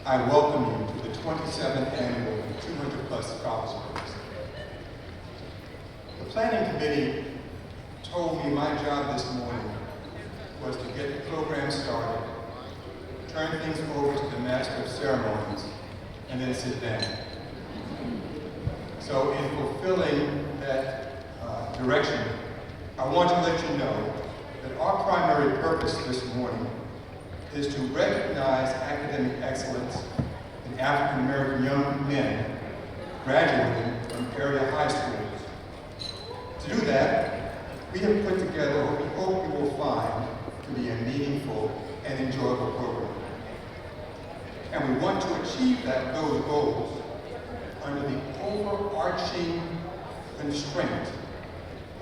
I welcome you to the 27th annual 200 Plus Scholarship Race. The planning committee told me my job this morning was to get the program started, turn things over to the Master of Ceremonies, and then sit down. So in fulfilling that direction, I want to let you know that our primary purpose this morning is to recognize academic excellence in African American young men graduating from area high schools. To do that, we have put together what we hope you will find to be a meaningful and enjoyable program. And we want to achieve those goals under the overarching constraint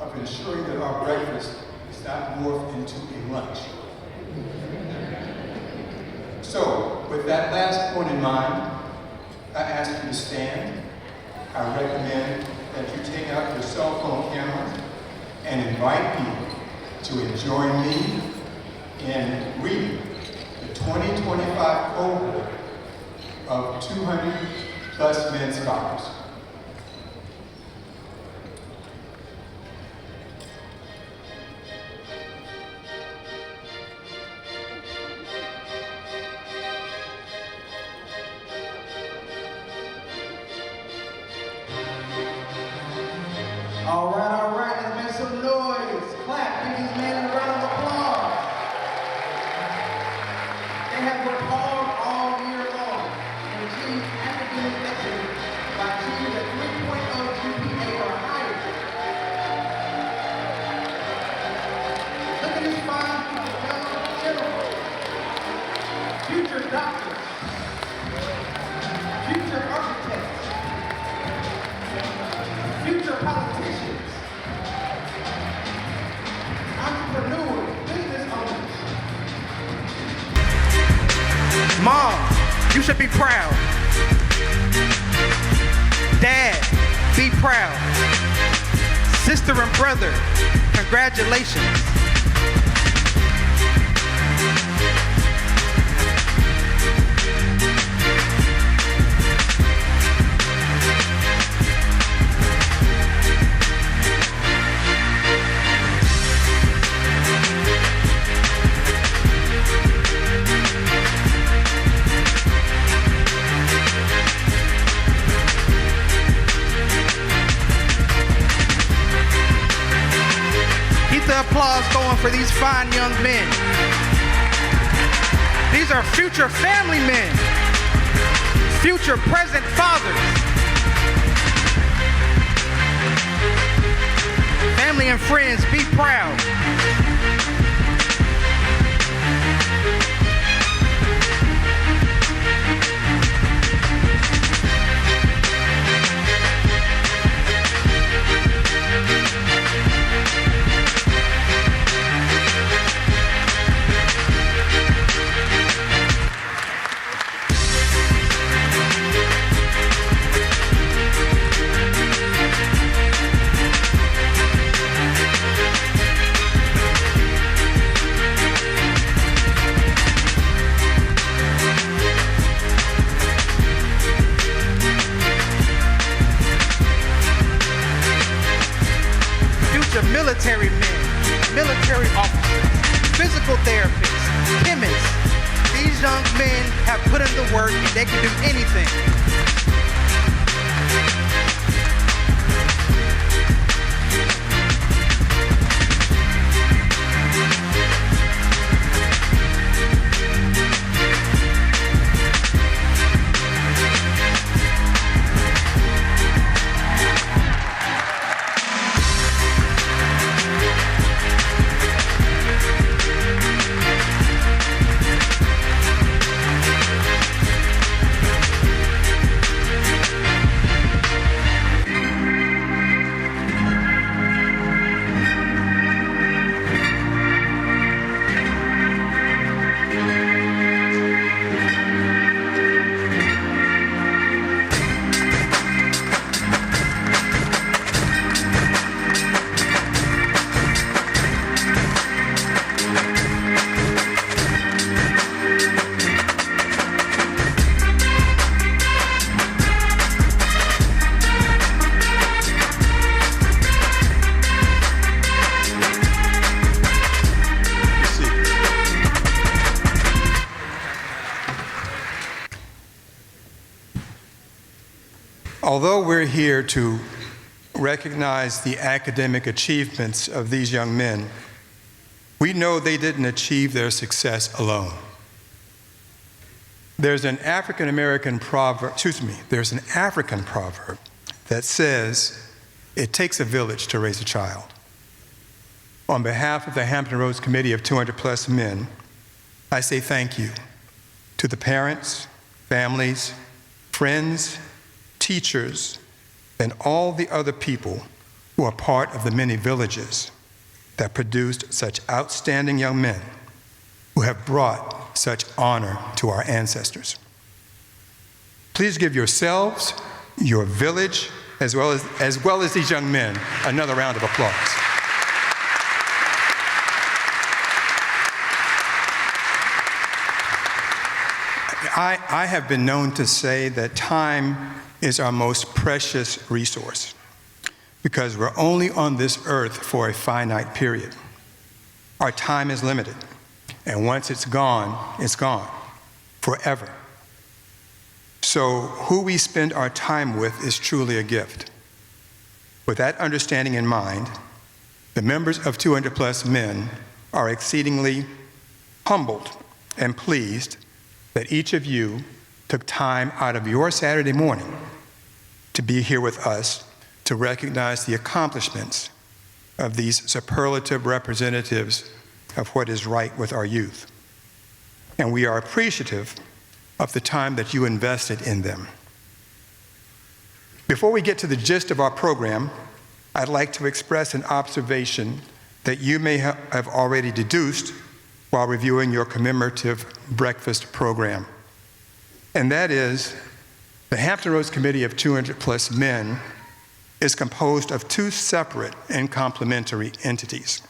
of ensuring that our breakfast is not morphed into a lunch. So, with that last point in mind, I ask you to stand. I recommend that you take out your cell phone cameras and invite people to join me in reading the 2025 cohort of 200 Plus Men Scholars. All right, let's make some noise. Clap, give these men a round of applause. They have worked hard all year long and achieved academic excellence by achieving a 3.0 GPA or higher. Look at these fine people, young gentlemen, future doctors, future architects, future politicians, entrepreneurs, business owners. Mom, you should be proud. Dad, be proud. Sister and brother, congratulations. The applause going for these fine young men. These are future family men, future present fathers. Family and friends, be proud. Military men, military officers, physical therapists, chemists. These young men have put in the work and they can do anything. Although we're here to recognize the academic achievements of these young men, we know they didn't achieve their success alone. There's an African proverb that says, it takes a village to raise a child. On behalf of the Hampton Roads Committee of 200+ men, I say thank you to the parents, families, friends, teachers, and all the other people who are part of the many villages that produced such outstanding young men who have brought such honor to our ancestors. Please give yourselves, your village, as well as these young men, another round of applause. I have been known to say that time is our most precious resource because we're only on this earth for a finite period. Our time is limited, and once it's gone forever. So who we spend our time with is truly a gift. With that understanding in mind, the members of 200+ men are exceedingly humbled and pleased that each of you took time out of your Saturday morning to be here with us to recognize the accomplishments of these superlative representatives of what is right with our youth. And we are appreciative of the time that you invested in them. Before we get to the gist of our program, I'd like to express an observation that you may have already deduced while reviewing your commemorative breakfast program. And that is, the Hampton Roads Committee of 200+ men is composed of two separate and complementary entities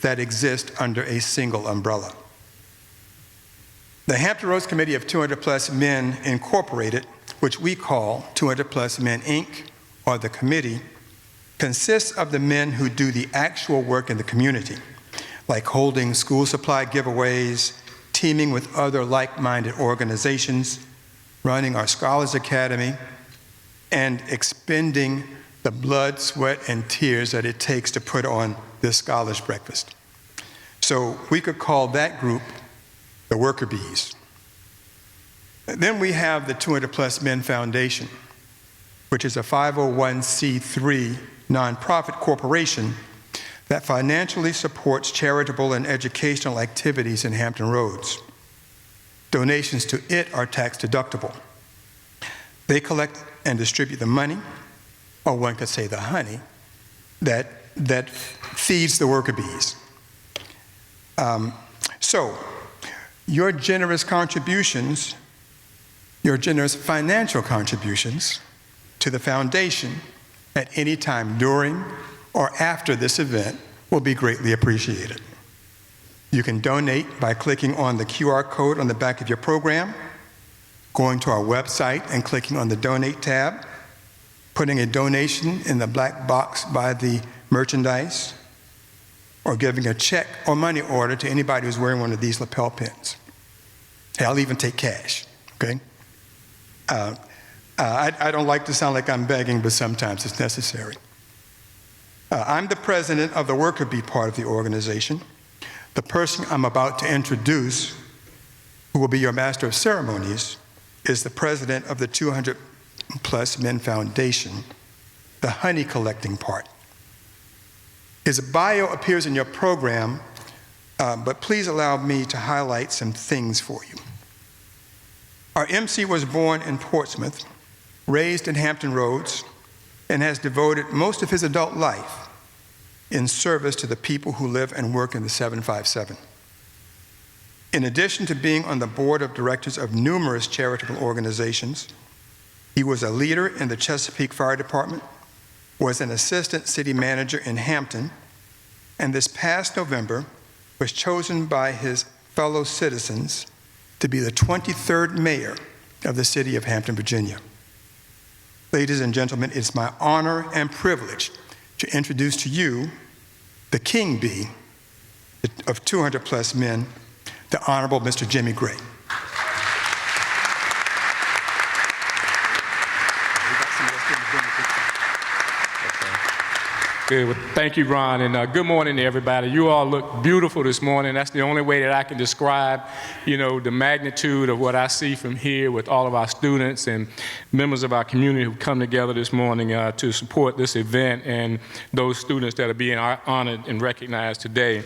that exist under a single umbrella. The Hampton Roads Committee of 200+ men Incorporated, which we call 200+ Men Inc., or the committee, consists of the men who do the actual work in the community, like holding school supply giveaways, teaming with other like-minded organizations, running our Scholars Academy, and expending the blood, sweat, and tears that it takes to put on this Scholars Breakfast. So we could call that group the worker bees. Then we have the 200+ Men Foundation, which is a 501c3 nonprofit corporation that financially supports charitable and educational activities in Hampton Roads. Donations to it are tax deductible. They collect and distribute the money, or one could say the honey, that feeds the worker bees. So, your generous contributions, your generous financial contributions to the foundation at any time during or after this event will be greatly appreciated. You can donate by clicking on the QR code on the back of your program, going to our website and clicking on the Donate tab, putting a donation in the black box by the merchandise, or giving a check or money order to anybody who's wearing one of these lapel pins. Hey, I'll even take cash, okay? I don't like to sound like I'm begging, but sometimes it's necessary. I'm the president of the worker bee part of the organization. The person I'm about to introduce, who will be your master of ceremonies, is the president of the 200+ Men Foundation, the honey collecting part. His bio appears in your program, but please allow me to highlight some things for you. Our MC was born in Portsmouth, raised in Hampton Roads, and has devoted most of his adult life in service to the people who live and work in the 757. In addition to being on the board of directors of numerous charitable organizations, he was a leader in the Chesapeake Fire Department, was an assistant city manager in Hampton, and this past November was chosen by his fellow citizens to be the 23rd mayor of the city of Hampton, Virginia. Ladies and gentlemen, it's my honor and privilege to introduce to you the king bee of 200+ men, the Honorable Mr. Jimmy Gray. Good. Well, thank you, Ron, and good morning to everybody. You all look beautiful this morning. That's the only way that I can describe, the magnitude of what I see from here with all of our students and members of our community who come together this morning to support this event and those students that are being honored and recognized today.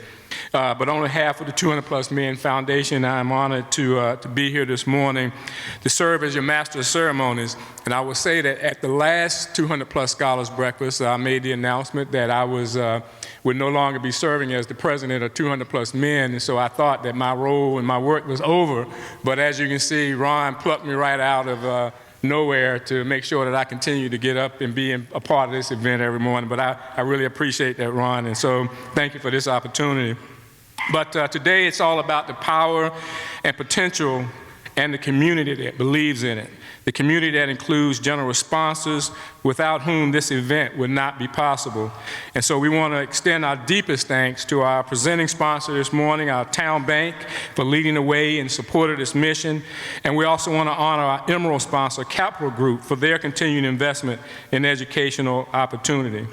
But on behalf of the 200 Plus Men Foundation, I'm honored to be here this morning to serve as your master of ceremonies. And I will say that at the last 200 Plus Scholars Breakfast, I made the announcement that I would no longer be serving as the president of 200 Plus Men, and so I thought that my role and my work was over. But as you can see, Ron plucked me right out of nowhere to make sure that I continue to get up and be a part of this event every morning. But I really appreciate that, Ron, and so thank you for this opportunity. But today it's all about the power and potential and the community that believes in it. The community that includes general sponsors without whom this event would not be possible. And so we want to extend our deepest thanks to our presenting sponsor this morning, our town bank, for leading the way in support of this mission. And we also want to honor our Emerald sponsor, Capital Group, for their continued investment in educational opportunity.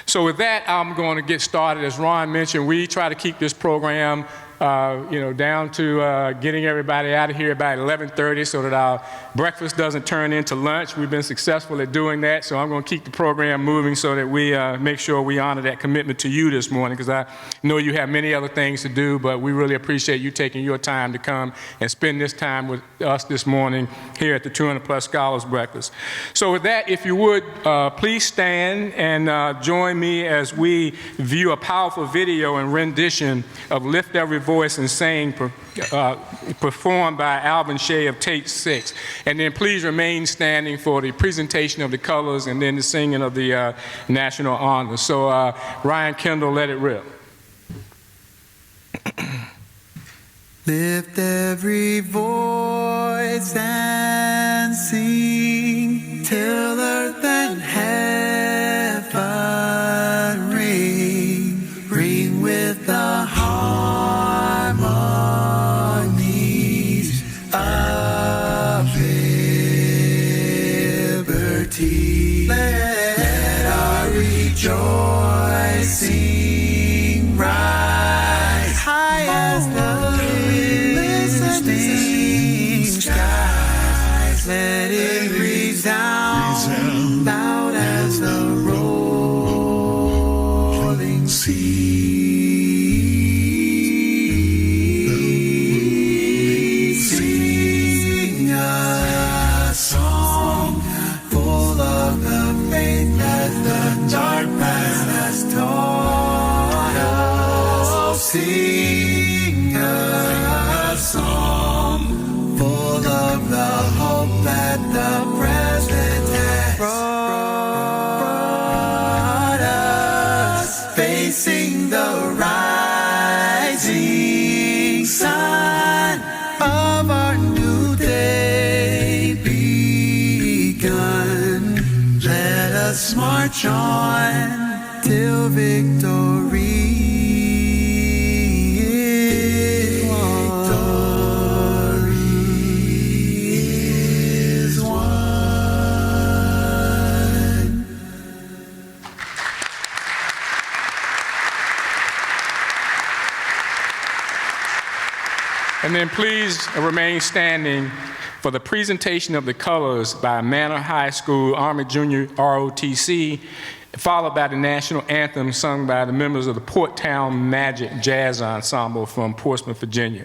So with that, I'm going to get started. As Ron mentioned, we try to keep this program down to getting everybody out of here by 11:30 so that our breakfast doesn't turn into lunch. We've been successful at doing that, so I'm going to keep the program moving so that we make sure we honor that commitment to you this morning, because I know you have many other things to do, but we really appreciate you taking your time to come and spend this time with us this morning here at the 200 Plus Scholars Breakfast. So with that, if you would, please stand and join me as we view a powerful video and rendition of Lift Every Voice and Sing, performed by Alvin Shea of Tate 6. And then please remain standing for the presentation of the colors and then the singing of the national honors. So Ryan Kendall, let it rip. Lift every voice and sing till earth and heaven ring, ring with the harmonies of liberty. Let our rejoicing rise high as the listening skies. Let it resound loud as the rolling sea. Sing a song full of the faith that the dark past has taught us. Sing a song full of the hope that the present has brought us, facing the rising sun of our new day begun. Let us march on till victory is won. And then please remain standing for the presentation of the colors by Manor High School Army Junior ROTC, followed by the national anthem sung by the members of the Port Town Magic Jazz Ensemble from Portsmouth, Virginia.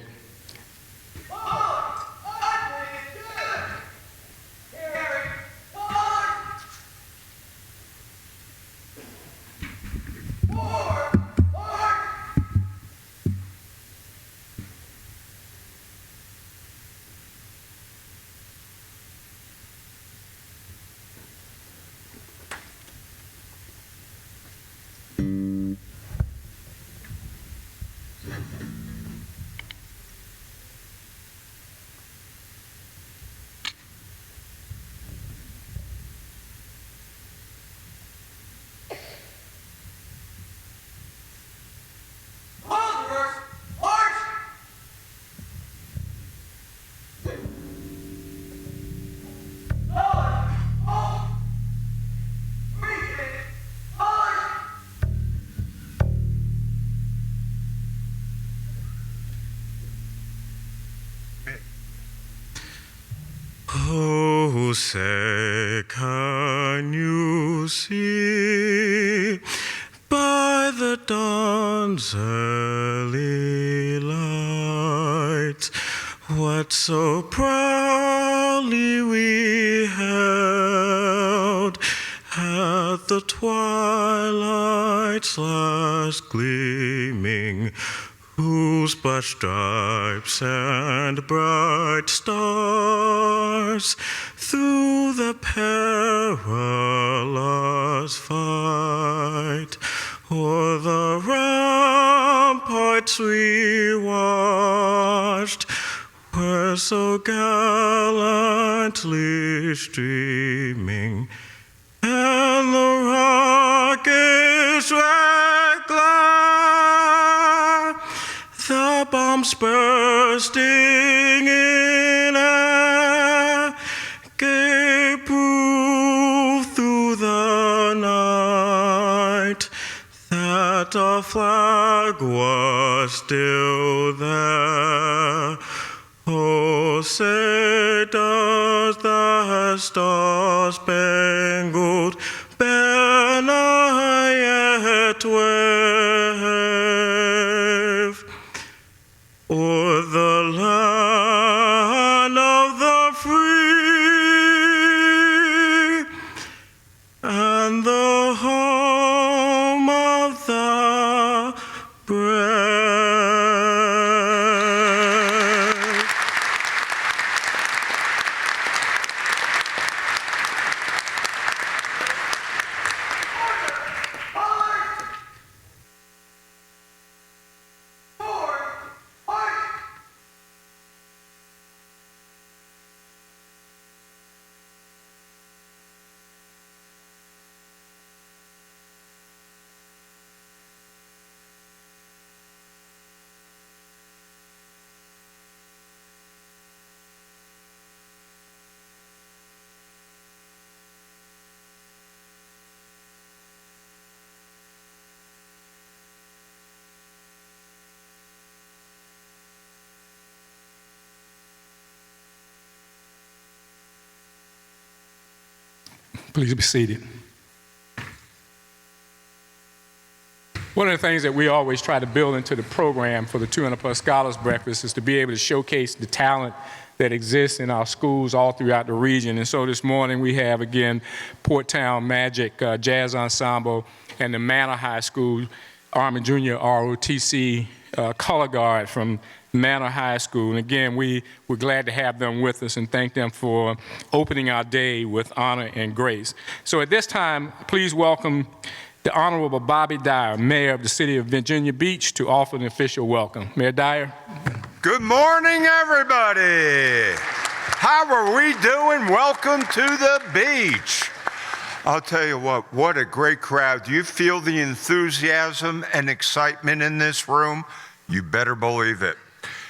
say, can you see by the dawn's early light what so proudly we held at the twilight's last gleaming, whose but stripes and bright stars through the perilous fight o'er the ramparts we watched, were so gallantly streaming, and the rockets red glare, the bombs bursting in air, gave proof through the night that our flag was still there. Oh, say does the star-spangled banner yet wave o'er the land of the free and the home of the brave? Please be seated. One of the things that we always try to build into the program for the 200 Plus Scholars Breakfast is to be able to showcase the talent that exists in our schools all throughout the region. And so this morning we have, again, Port Town Magic Jazz Ensemble and the Manor High School Army Junior ROTC Color Guard from Manor High School. And again, we're glad to have them with us and thank them for opening our day with honor and grace. So at this time, please welcome the Honorable Bobby Dyer, Mayor of the City of Virginia Beach, to offer an official welcome. Mayor Dyer. Good morning, everybody. How are we doing? Welcome to the beach. I'll tell you what a great crowd. Do you feel the enthusiasm and excitement in this room? You better believe it.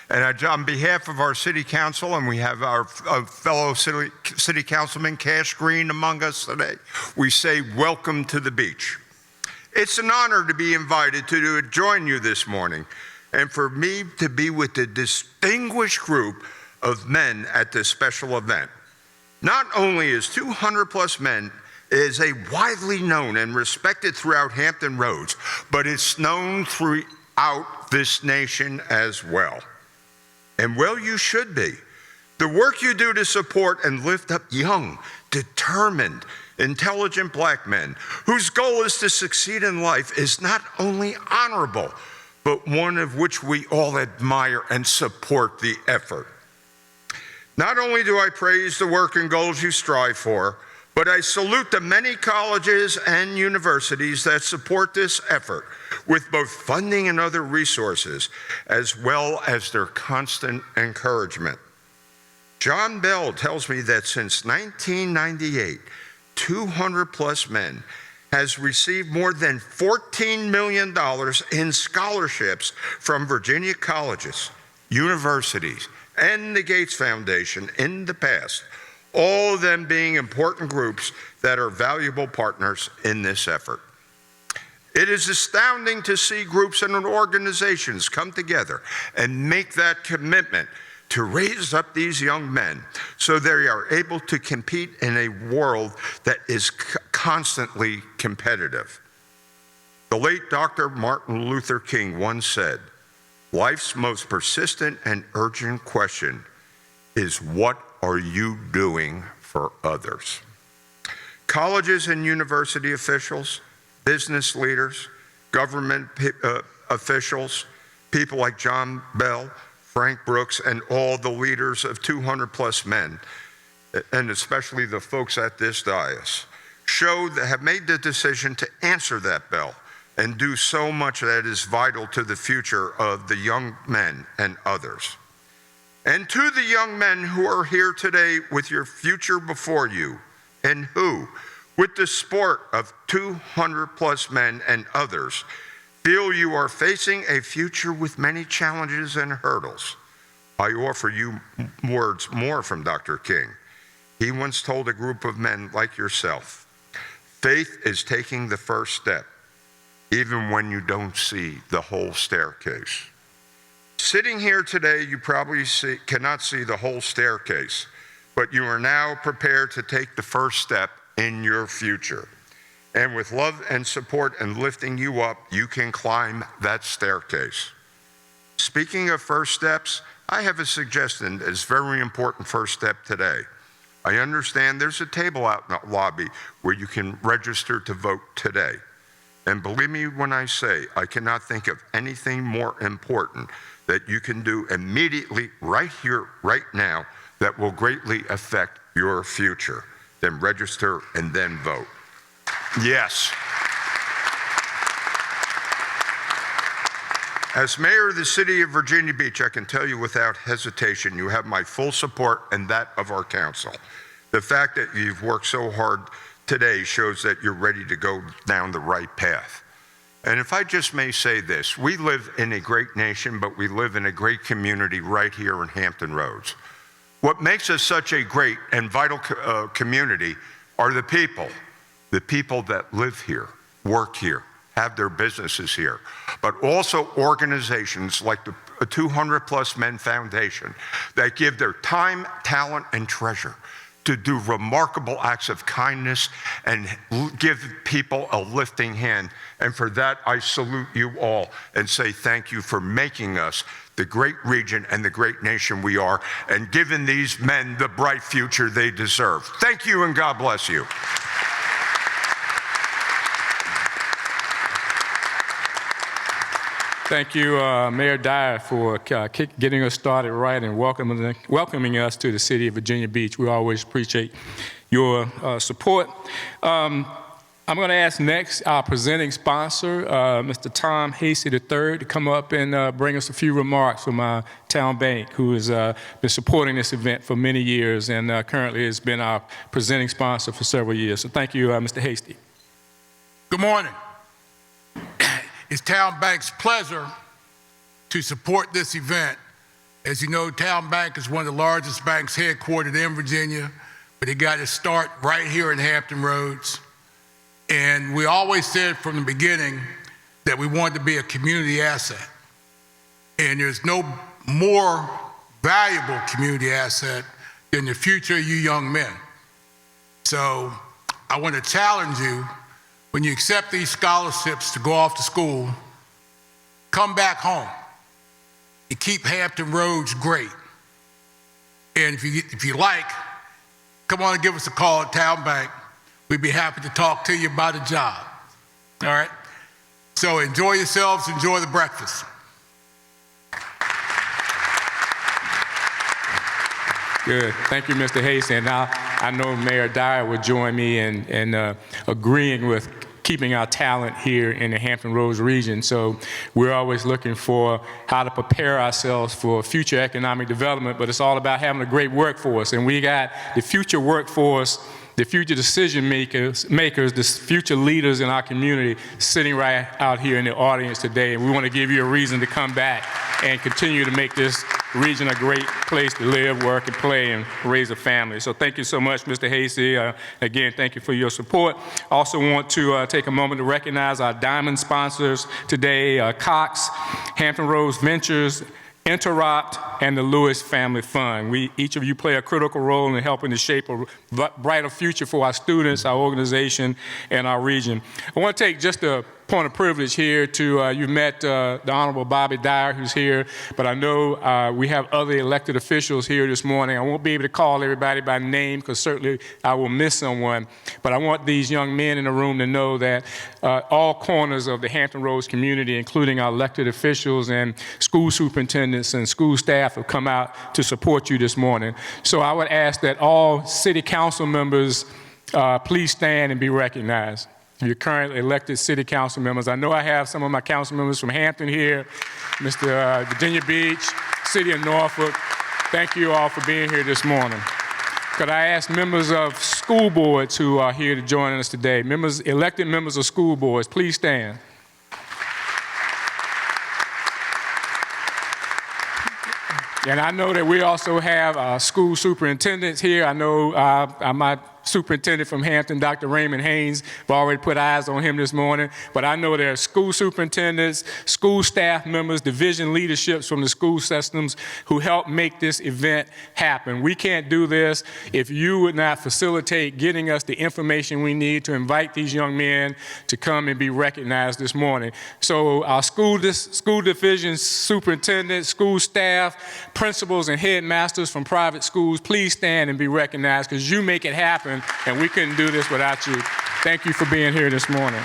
And on behalf of our city council, and we have our fellow city councilman Cash Green among us today, we say welcome to the beach. It's an honor to be invited to join you this morning, and for me to be with the distinguished group of men at this special event. Not only is 200 Plus Men is a widely known and respected throughout Hampton Roads, but it's known throughout this nation as well. And well, you should be. The work you do to support and lift up young, determined, intelligent black men whose goal is to succeed in life is not only honorable, but one of which we all admire and support the effort. Not only do I praise the work and goals you strive for, but I salute the many colleges and universities that support this effort with both funding and other resources, as well as their constant encouragement. John Bell tells me that since 1998, 200 Plus Men has received more than $14 million in scholarships from Virginia colleges, universities, and the Gates Foundation in the past, all of them being important groups that are valuable partners in this effort. It is astounding to see groups and organizations come together and make that commitment to raise up these young men so they are able to compete in a world that is constantly competitive. The late Dr. Martin Luther King once said, "Life's most persistent and urgent question is, what are you doing for others?" Colleges and university officials, business leaders, government officials, people like John Bell, Frank Brooks, and all the leaders of 200 plus men, and especially the folks at this dais, have made the decision to answer that bell and do so much that is vital to the future of the young men and others. And to the young men who are here today with your future before you, and who, with the support of 200 plus men and others, feel you are facing a future with many challenges and hurdles, I offer you words more from Dr. King. He once told a group of men like yourself, faith is taking the first step, even when you don't see the whole staircase. Sitting here today, you probably cannot see the whole staircase, but you are now prepared to take the first step in your future. And with love and support and lifting you up, you can climb that staircase. Speaking of first steps, I have a suggestion that is a very important first step today. I understand there's a table out in the lobby where you can register to vote today. And believe me when I say, I cannot think of anything more important that you can do immediately, right here, right now, that will greatly affect your future than register and then vote. Yes. As mayor of the city of Virginia Beach, I can tell you without hesitation, you have my full support and that of our council. The fact that you've worked so hard today shows that you're ready to go down the right path. And if I just may say this, we live in a great nation, but we live in a great community right here in Hampton Roads. What makes us such a great and vital community are the people that live here, work here, have their businesses here, but also organizations like the 200 Plus Men Foundation that give their time, talent, and treasure to do remarkable acts of kindness and give people a lifting hand. And for that, I salute you all and say thank you for making us the great region and the great nation we are, and giving these men the bright future they deserve. Thank you, and God bless you. Thank you, Mayor Dyer, for getting us started right and welcoming us to the city of Virginia Beach. We always appreciate your support. I'm going to ask next our presenting sponsor, Mr. Tom Hasty III, to come up and bring us a few remarks from our town bank, who has been supporting this event for many years and currently has been our presenting sponsor for several years. So thank you, Mr. Hasty. Good morning. It's Town Bank's pleasure to support this event. As you know, Town Bank is one of the largest banks headquartered in Virginia, but it got its start right here in Hampton Roads. And we always said from the beginning that we wanted to be a community asset. And there's no more valuable community asset than the future of you young men. So I want to challenge you, when you accept these scholarships to go off to school, come back home and keep Hampton Roads great. And if you like, come on and give us a call at Town Bank. We'd be happy to talk to you about a job. All right? So enjoy yourselves, enjoy the breakfast. Good. Thank you, Mr. Hasty. And now I know Mayor Dyer will join me in agreeing with keeping our talent here in the Hampton Roads region. So we're always looking for how to prepare ourselves for future economic development, but it's all about having a great workforce. And we got the future workforce, the future decision makers, the future leaders in our community sitting right out here in the audience today. And we want to give you a reason to come back and continue to make this region a great place to live, work, and play, and raise a family. So thank you so much, Mr. Hasty. Again, thank you for your support. Also want to take a moment to recognize our diamond sponsors today, Cox, Hampton Roads Ventures, Interrupt, and the Lewis Family Fund. Each of you play a critical role in helping to shape a brighter future for our students, our organization, and our region. I want to take just a point of privilege here to, you've met the Honorable Bobby Dyer, who's here, but I know we have other elected officials here this morning. I won't be able to call everybody by name because certainly I will miss someone, but I want these young men in the room to know that all corners of the Hampton Roads community, including our elected officials and school superintendents and school staff, have come out to support you this morning. So I would ask that all city council members please stand and be recognized. Your currently elected city council members. I know I have some of my council members from Hampton here, Mr. Virginia Beach, City of Norfolk. Thank you all for being here this morning. Could I ask members of school boards who are here to join us today, elected members of school boards, please stand. And I know that we also have school superintendents here. I know my superintendent from Hampton, Dr. Raymond Haynes, I've already put eyes on him this morning, but I know there are school superintendents, school staff members, division leaderships from the school systems who help make this event happen. We can't do this if you would not facilitate getting us the information we need to invite these young men to come and be recognized this morning. So our school division superintendents, school staff, principals, and headmasters from private schools, please stand and be recognized because you make it happen. And we couldn't do this without you. Thank you for being here this morning.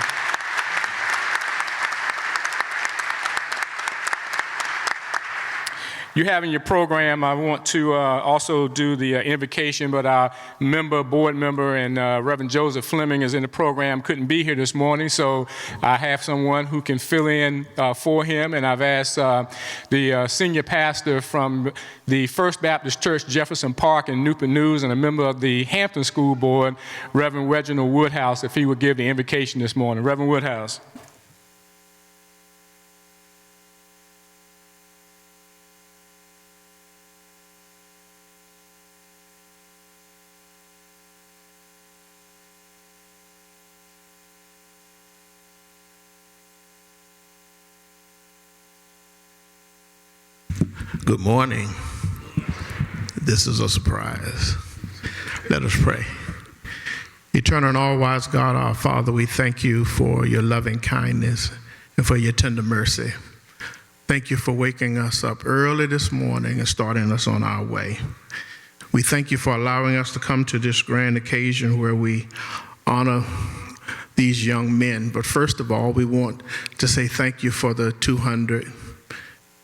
You have in your program, I want to also do the invocation, but our board member, and Reverend Joseph Fleming is in the program, couldn't be here this morning, so I have someone who can fill in for him, and I've asked the senior pastor from the First Baptist Church, Jefferson Park in Newport News, and a member of the Hampton School Board, Reverend Reginald Woodhouse, if he would give the invocation this morning. Reverend Woodhouse. Good morning. This is a surprise. Let us pray. Eternal and all-wise God, our Father, we thank you for your loving kindness and for your tender mercy. Thank you for waking us up early this morning and starting us on our way. We thank you for allowing us to come to this grand occasion where we honor these young men. But first of all, we want to say thank you for the 200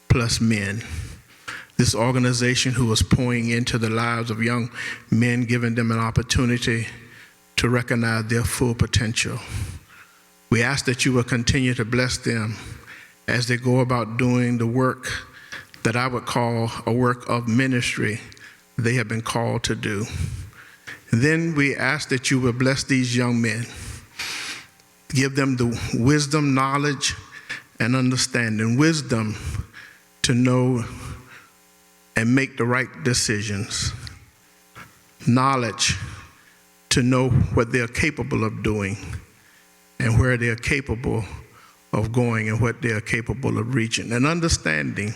plus men. This organization who is pouring into the lives of young men, giving them an opportunity to recognize their full potential. We ask that you will continue to bless them as they go about doing the work that I would call a work of ministry they have been called to do. And then we ask that you will bless these young men, give them the wisdom, knowledge, and understanding. Wisdom to know and make the right decisions. Knowledge to know what they're capable of doing and where they're capable of going and what they're capable of reaching. And understanding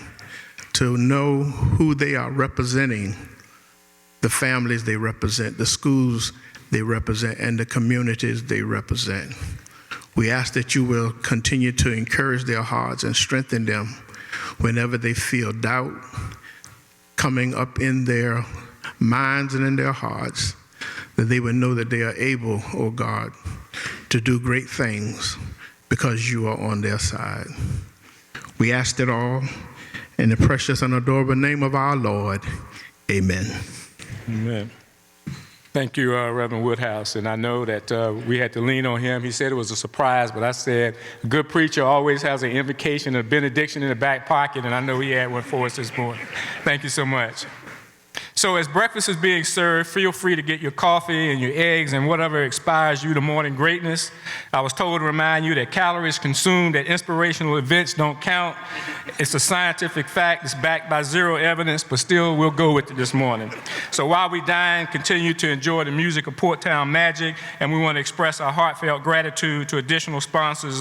to know who they are representing, the families they represent, the schools they represent, and the communities they represent. We ask that you will continue to encourage their hearts and strengthen them whenever they feel doubt coming up in their minds and in their hearts, that they would know that they are able, oh God, to do great things because you are on their side. We ask it all in the precious and adorable name of our Lord. Amen. Amen. Thank you, Reverend Woodhouse. And I know that we had to lean on him. He said it was a surprise, but I said a good preacher always has an invocation, a benediction in the back pocket, and I know he had one for us this morning. Thank you so much. So as breakfast is being served, feel free to get your coffee and your eggs and whatever inspires you to morning greatness. I was told to remind you that calories consumed at inspirational events don't count. It's a scientific fact. It's backed by zero evidence, but still we'll go with it this morning. So while we dine, continue to enjoy the music of Port Town Magic, and we want to express our heartfelt gratitude to additional sponsors,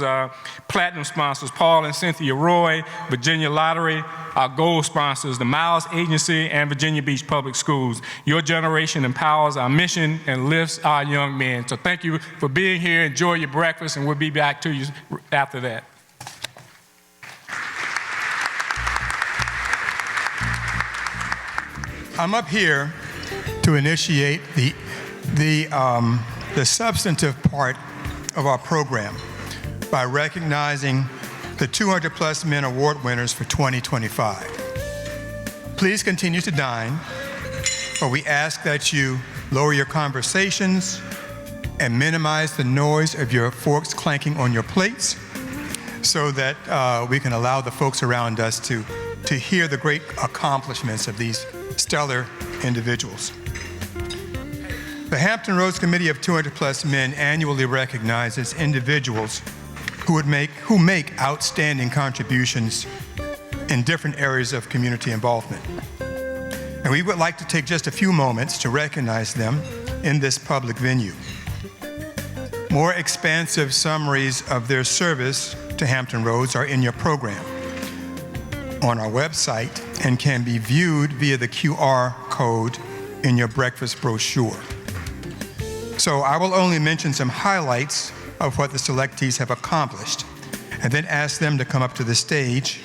platinum sponsors, Paul and Cynthia Roy, Virginia Lottery, our gold sponsors, the Miles Agency and Virginia Beach Public Schools. Your generation empowers our mission and lifts our young men. So thank you for being here. Enjoy your breakfast, and we'll be back to you after that. I'm up here to initiate the substantive part of our program by recognizing the 200 Plus Men Award winners for 2025. Please continue to dine, but we ask that you lower your conversations and minimize the noise of your forks clanking on your plates so that we can allow the folks around us to hear the great accomplishments of these stellar individuals. The Hampton Roads Committee of 200 Plus Men annually recognizes individuals who make outstanding contributions in different areas of community involvement. And we would like to take just a few moments to recognize them in this public venue. More expansive summaries of their service to Hampton Roads are in your program on our website and can be viewed via the QR code in your breakfast brochure. So I will only mention some highlights of what the selectees have accomplished, and then ask them to come up to the stage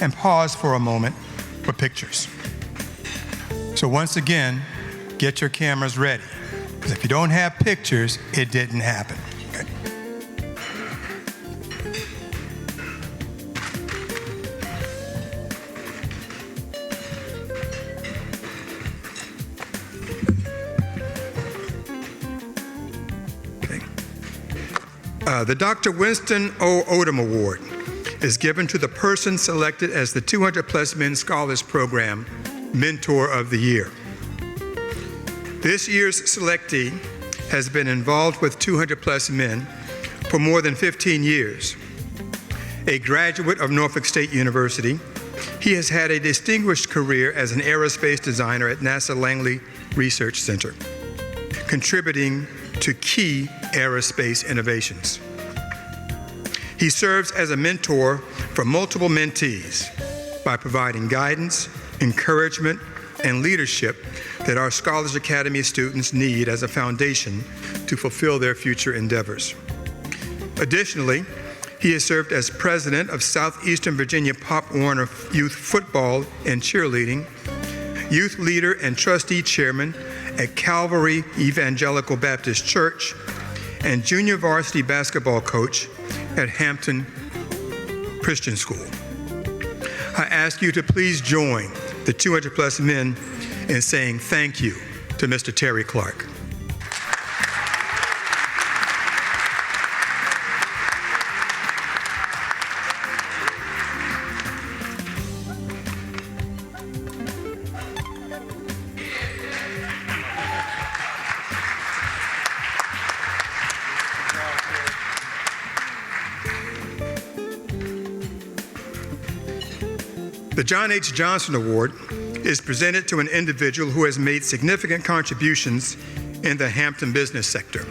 and pause for a moment for pictures. So once again, get your cameras ready, because if you don't have pictures, it didn't happen. Okay. The Dr. Winston O. Odom Award is given to the person selected as the 200 Plus Men Scholars Program Mentor of the Year. This year's selectee has been involved with 200 Plus Men for more than 15 years. A graduate of Norfolk State University, he has had a distinguished career as an aerospace designer at NASA Langley Research Center, contributing to key aerospace innovations. He serves as a mentor for multiple mentees by providing guidance, encouragement, and leadership that our Scholars Academy students need as a foundation to fulfill their future endeavors. Additionally, he has served as president of Southeastern Virginia Pop Warner Youth Football and Cheerleading, youth leader and trustee chairman at Calvary Evangelical Baptist Church, and junior varsity basketball coach at Hampton Christian School. I ask you to please join the 200 Plus Men in saying thank you to Mr. Terry Clark. The John H. Johnson Award is presented to an individual who has made significant contributions in the Hampton business sector.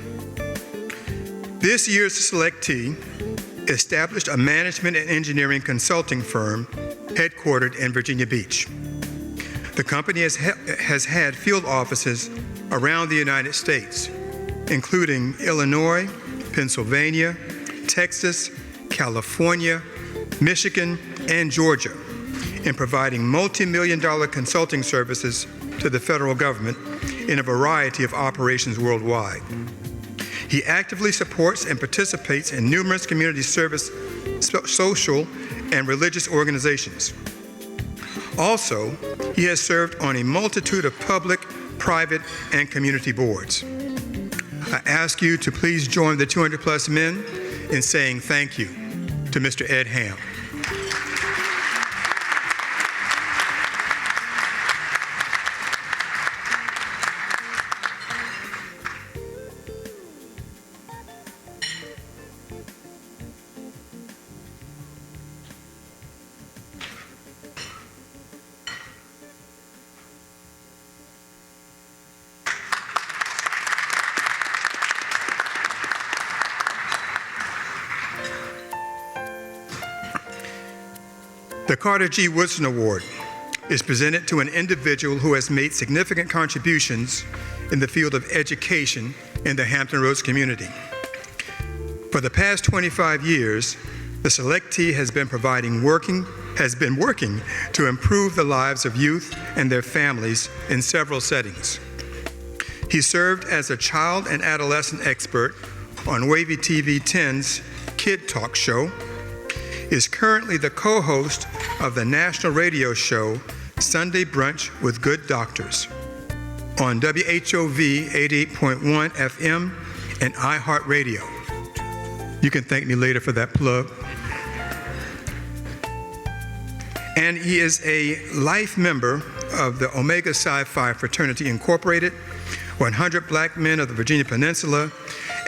This year's selectee established a management and engineering consulting firm headquartered in Virginia Beach. The company has had field offices around the United States, including Illinois, Pennsylvania, Texas, California, Michigan, and Georgia, in providing multi-million-dollar consulting services to the federal government in a variety of operations worldwide. He actively supports and participates in numerous community service, social, and religious organizations. Also, he has served on a multitude of public, private, and community boards. I ask you to please join the 200 Plus Men in saying thank you to Mr. Ed Ham. The Carter G. Woodson Award is presented to an individual who has made significant contributions in the field of education in the Hampton Roads community. For the past 25 years, the selectee has been working to improve the lives of youth and their families in several settings. He served as a child and adolescent expert on Wavy TV 10's Kid Talk show, is currently the co-host of the national radio show Sunday Brunch with Good Doctors on WHOV 88.1 FM and iHeartRadio. You can thank me later for that plug. And he is a life member of the Omega Psi Phi Fraternity Incorporated, 100 Black Men of the Virginia Peninsula,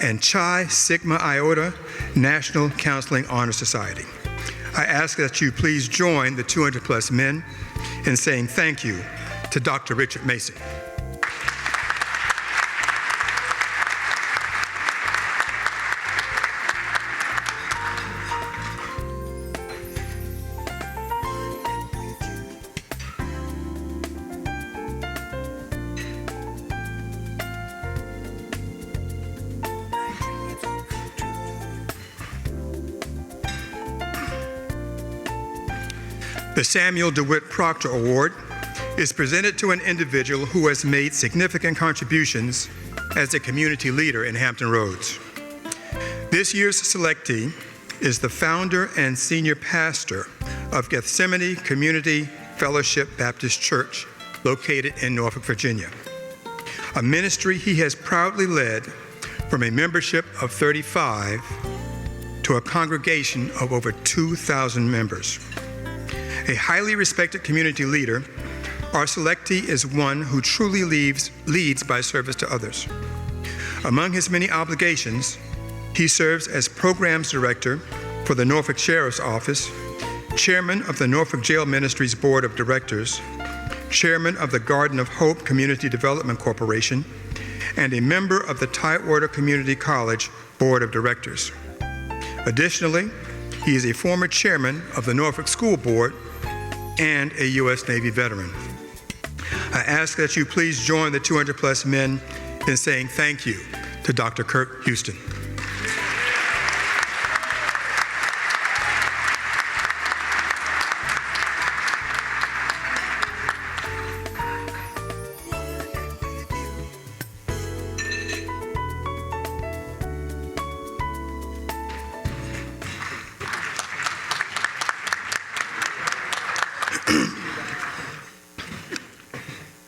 and Chi Sigma Iota National Counseling Honor Society. I ask that you please join the 200 plus men in saying thank you to Dr. Richard Mason. The Samuel DeWitt Proctor Award is presented to an individual who has made significant contributions as a community leader in Hampton Roads. This year's selectee is the founder and senior pastor of Gethsemane Community Fellowship Baptist Church, located in Norfolk, Virginia, a ministry he has proudly led from a membership of 35 to a congregation of over 2,000 members. A highly respected community leader, our selectee is one who truly leads by service to others. Among his many obligations, he serves as Programs Director for the Norfolk Sheriff's Office, Chairman of the Norfolk Jail Ministries Board of Directors, Chairman of the Garden of Hope Community Development Corporation, and a member of the Tidewater Community College Board of Directors. Additionally, he is a former chairman of the Norfolk School Board and a U.S. Navy veteran. I ask that you please join the 200 plus men in saying thank you to Dr. Kurt Houston.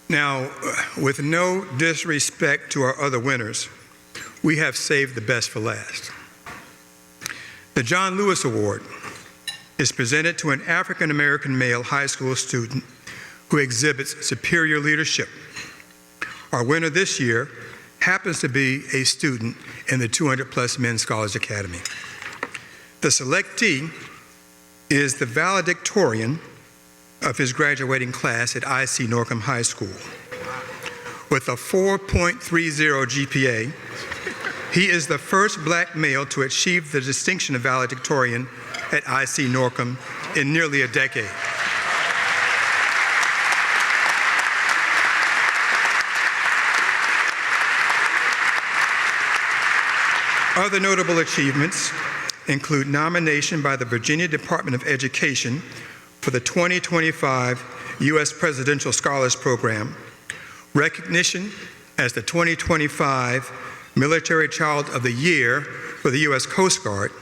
Now, with no disrespect to our other winners, we have saved the best for last. The John Lewis Award is presented to an African American male high school student who exhibits superior leadership. Our winner this year happens to be a student in the 200 plus Men Scholars Academy. The selectee is the valedictorian of his graduating class at IC Norcom High School. With a 4.30 GPA, he is the first black male to achieve the distinction of valedictorian at IC Norcom in nearly a decade. Other notable achievements include nomination by the Virginia Department of Education for the 2025 U.S. Presidential Scholars Program, recognition as the 2025 Military Child of the Year for the U.S. Coast Guard,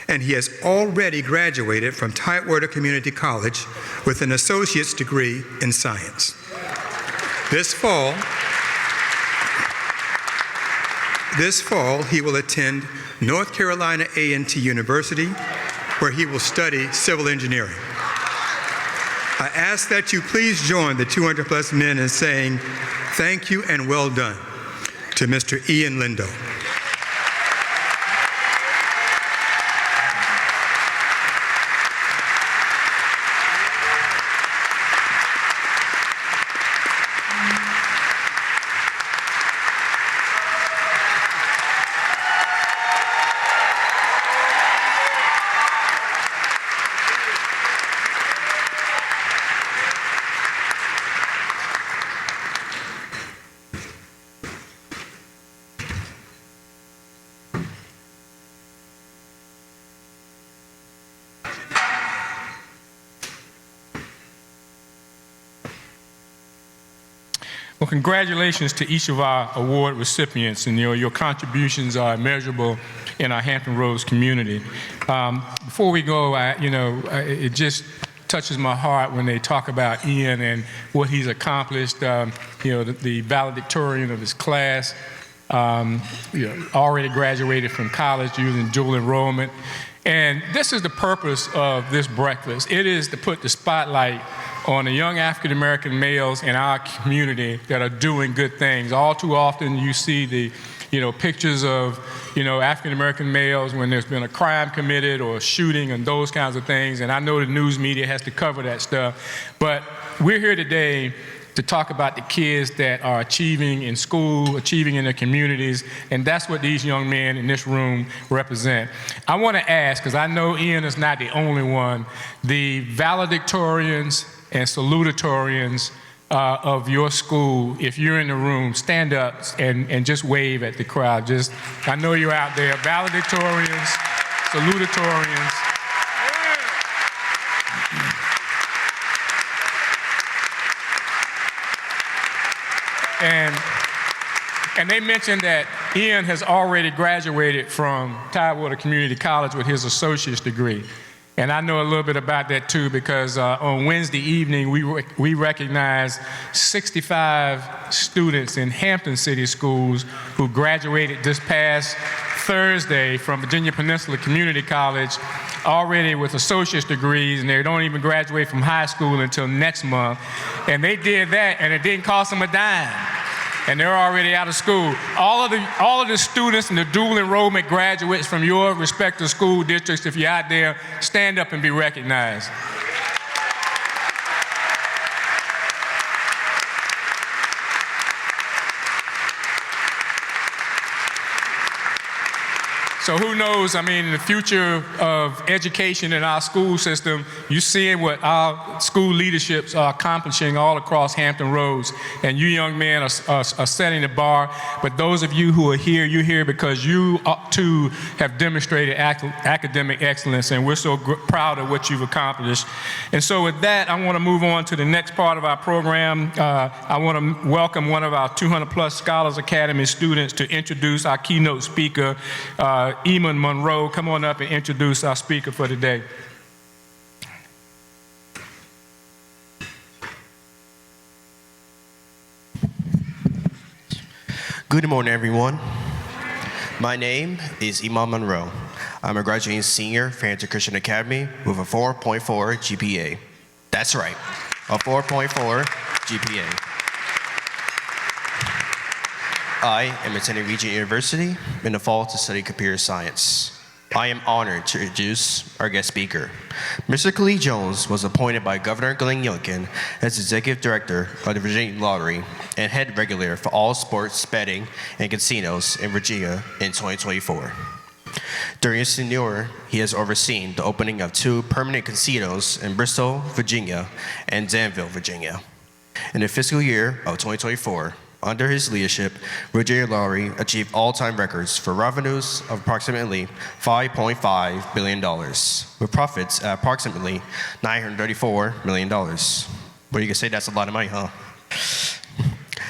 and he has already graduated from Tidewater Community College with an associate's degree in science. This fall, he will attend North Carolina A&T University, where he will study civil engineering. I ask that you please join the 200 plus men in saying thank you and well done to Mr. Ian Lindo. Well, congratulations to each of our award recipients, and your contributions are immeasurable in our Hampton Roads community. Before we go, it just touches my heart when they talk about Ian and what he's accomplished. The valedictorian of his class, already graduated from college using dual enrollment. And this is the purpose of this breakfast. It is to put the spotlight on the young African-American males in our community that are doing good things. All too often you see the pictures of African-American males when there's been a crime committed or a shooting and those kinds of things. And I know the news media has to cover that stuff. But we're here today to talk about the kids that are achieving in school, achieving in their communities, and that's what these young men in this room represent. I want to ask, because I know Ian is not the only one, the valedictorians and salutatorians of your school, if you're in the room, stand up and just wave at the crowd. I know you're out there. Valedictorians, salutatorians. And they mentioned that Ian has already graduated from Tidewater Community College with his associate's degree. And I know a little bit about that too, because on Wednesday evening, we recognized 65 students in Hampton City Schools who graduated this past Thursday from Virginia Peninsula Community College, already with associate's degrees, and they don't even graduate from high school until next month. And they did that, and it didn't cost them a dime. And they're already out of school. All of the students and the dual enrollment graduates from your respective school districts, if you're out there, stand up and be recognized. So who knows, in the future of education in our school system, you're seeing what our school leaderships are accomplishing all across Hampton Roads. And you young men are setting the bar. But those of you who are here, you're here because you too have demonstrated academic excellence, and we're so proud of what you've accomplished. And so with that, I want to move on to the next part of our program. I want to welcome one of our 200-plus Scholars Academy students to introduce our keynote speaker, Eamon Monroe. Come on up and introduce our speaker for today. Good morning, everyone. My name is Eamon Monroe. I'm a graduating senior for Hampton Christian Academy with a 4.4 GPA. That's right, a 4.4 GPA. I am attending Regent University in the fall to study computer science. I am honored to introduce our guest speaker. Mr. Khalid Jones was appointed by Governor Glenn Youngkin as Executive Director of the Virginia Lottery and Head Regulator for all sports betting and casinos in Virginia in 2024. During his tenure, he has overseen the opening of 2 permanent casinos in Bristol, Virginia, and Danville, Virginia. In the fiscal year of 2024, under his leadership, Virginia Lottery achieved all-time records for revenues of approximately $5.5 billion, with profits at approximately $934 million. Well, you can say that's a lot of money, huh?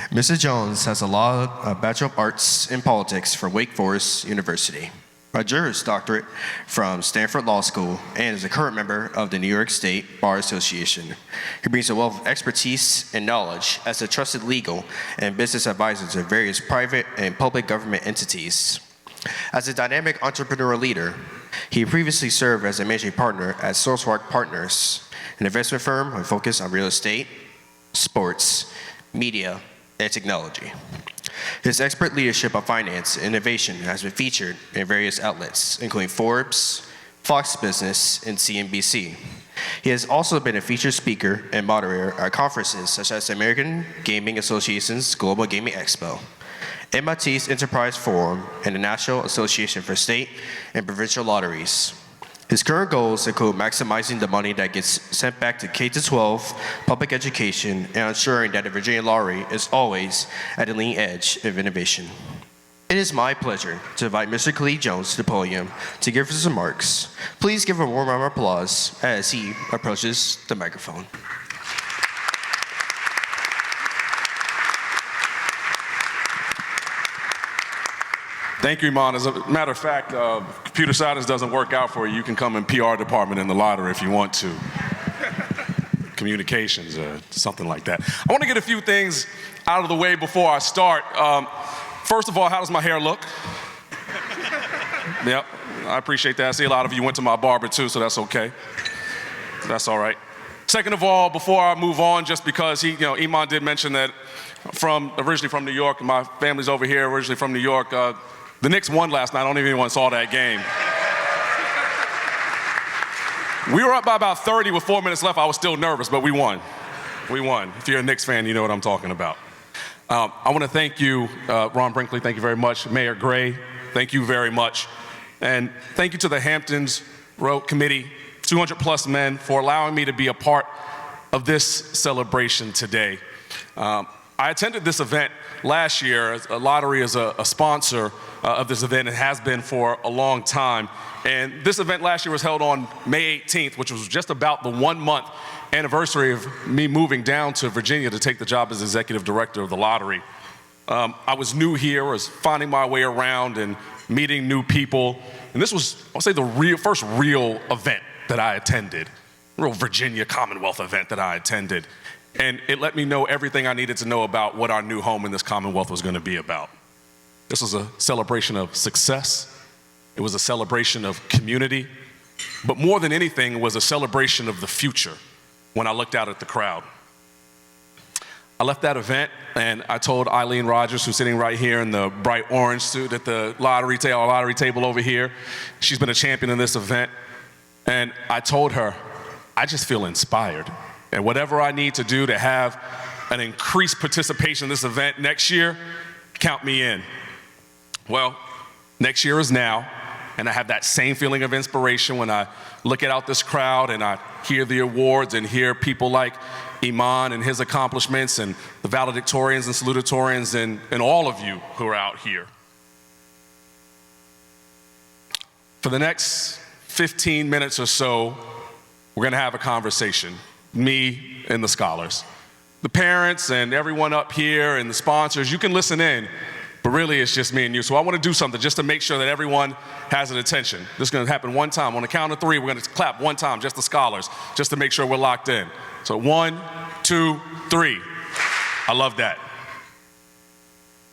Mr. Jones has a law Bachelor of Arts in Politics from Wake Forest University, a Juris Doctorate from Stanford Law School, and is a current member of the New York State Bar Association. He brings a wealth of expertise and knowledge as a trusted legal and business advisor to various private and public government entities. As a dynamic entrepreneurial leader, he previously served as a managing partner at Sourcemark Partners, an investment firm with focus on real estate, sports, media, and technology. His expert leadership of finance and innovation has been featured in various outlets, including Forbes, Fox Business, and CNBC. He has also been a featured speaker and moderator at conferences such as the American Gaming Association's Global Gaming Expo, MIT's Enterprise Forum, and the National Association for State and Provincial Lotteries. His current goals include maximizing the money that gets sent back to K-12 public education and ensuring that the Virginia Lottery is always at the leading edge of innovation. It is my pleasure to invite Mr. Khalid Jones to the podium to give his remarks. Please give a warm round of applause as he approaches the microphone. Thank you, Iman. As a matter of fact, computer science doesn't work out for you. You can come in PR department in the lottery if you want to. Communications or something like that. I want to get a few things out of the way before I start. First of all, how does my hair look? Yep, I appreciate that. I see a lot of you went to my barber too, so that's okay. That's all right. Second of all, before I move on, just because Iman did mention that originally from New York, my family's over here, originally from New York. The Knicks won last night. I don't even anyone saw that game. We were up by about 30 with 4 minutes left. I was still nervous, but we won. We won. If you're a Knicks fan, you know what I'm talking about. I want to thank you, Ron Brinkley, thank you very much. Mayor Gray, thank you very much. And thank you to the Hamptons Road Committee, 200 plus men, for allowing me to be a part of this celebration today. I attended this event last year. A lottery is a sponsor of this event and has been for a long time. And this event last year was held on May 18th, which was just about the 1 month anniversary of me moving down to Virginia to take the job as executive director of the lottery. I was new here, was finding my way around and meeting new people. And this was, I'll say, the first real event that I attended, real Virginia Commonwealth event that I attended. And it let me know everything I needed to know about what our new home in this Commonwealth was going to be about. This was a celebration of success. It was a celebration of community. But more than anything, it was a celebration of the future when I looked out at the crowd. I left that event and I told Eileen Rogers, who's sitting right here in the bright orange suit at the lottery table over here. She's been a champion in this event. And I told her, I just feel inspired. And whatever I need to do to have an increased participation in this event next year, count me in. Well, next year is now, and I have that same feeling of inspiration when I look out this crowd and I hear the awards and hear people like Iman and his accomplishments and the valedictorians and salutatorians and all of you who are out here. For the next 15 minutes or so, we're gonna have a conversation, me and the scholars. The parents and everyone up here and the sponsors, you can listen in, but really it's just me and you. So I wanna do something just to make sure that everyone has an attention. This is gonna happen one time. On the count of 3, we're gonna clap one time, just the scholars, just to make sure we're locked in. So 1, 2, 3. I love that.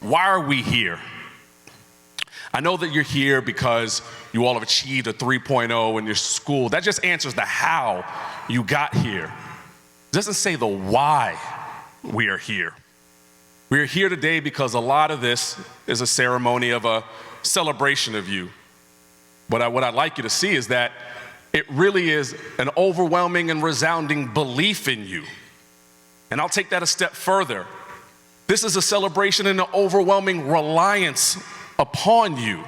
Why are we here? I know that you're here because you all have achieved a 3.0 in your school. That just answers the how you got here. It doesn't say the why we are here. We are here today because a lot of this is a ceremony of a celebration of you. But what I'd like you to see is that it really is an overwhelming and resounding belief in you. And I'll take that a step further. This is a celebration and an overwhelming reliance upon you.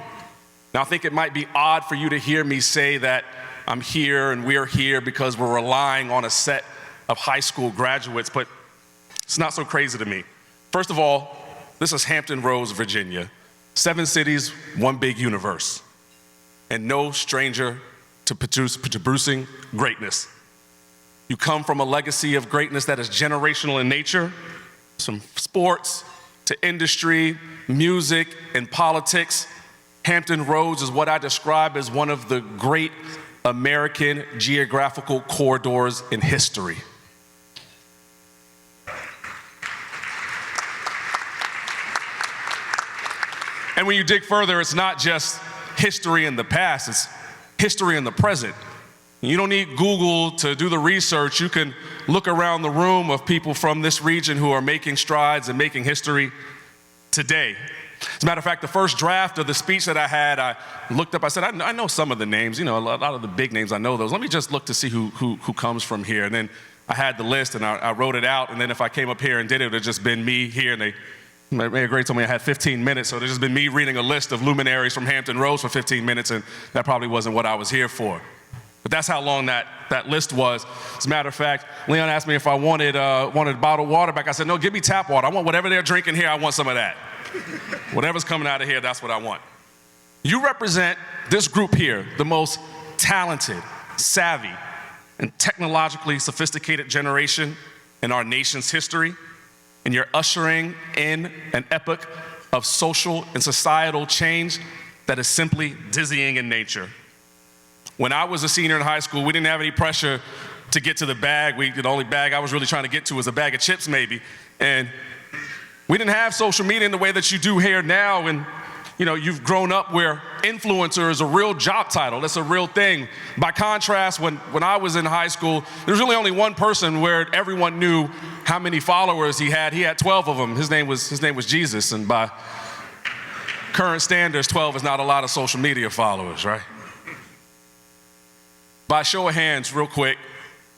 Now, I think it might be odd for you to hear me say that I'm here and we're here because we're relying on a set of high school graduates, but it's not so crazy to me. First of all, this is Hampton Roads, Virginia. 7 cities, 1 big universe. And no stranger to producing greatness. You come from a legacy of greatness that is generational in nature, from sports to industry, music, and politics. Hampton Roads is what I describe as one of the great American geographical corridors in history. And when you dig further, it's not just history in the past, it's history in the present. You don't need Google to do the research. You can look around the room of people from this region who are making strides and making history today. As a matter of fact, the first draft of the speech that I had, I looked up, I said, I know some of the names, a lot of the big names, I know those. Let me just look to see who comes from here. And then I had the list and I wrote it out. And then if I came up here and did it, it would have just been me here. And Mayor Gray told me I had 15 minutes, so it's just been me reading a list of luminaries from Hampton Roads for 15 minutes, and that probably wasn't what I was here for. But that's how long that list was. As a matter of fact, Leon asked me if I wanted bottled water back. I said, no, give me tap water. I want whatever they're drinking here, I want some of that. Whatever's coming out of here, that's what I want. You represent this group here, the most talented, savvy, and technologically sophisticated generation in our nation's history. And you're ushering in an epoch of social and societal change that is simply dizzying in nature. When I was a senior in high school, we didn't have any pressure to get to the bag. The only bag I was really trying to get to was a bag of chips maybe. And we didn't have social media in the way that you do here now. And you've grown up where influencer is a real job title. That's a real thing. By contrast, when I was in high school, there was really only one person where everyone knew how many followers he had. He had 12 of them. His name was Jesus. And by current standards, 12 is not a lot of social media followers, right? By show of hands, real quick,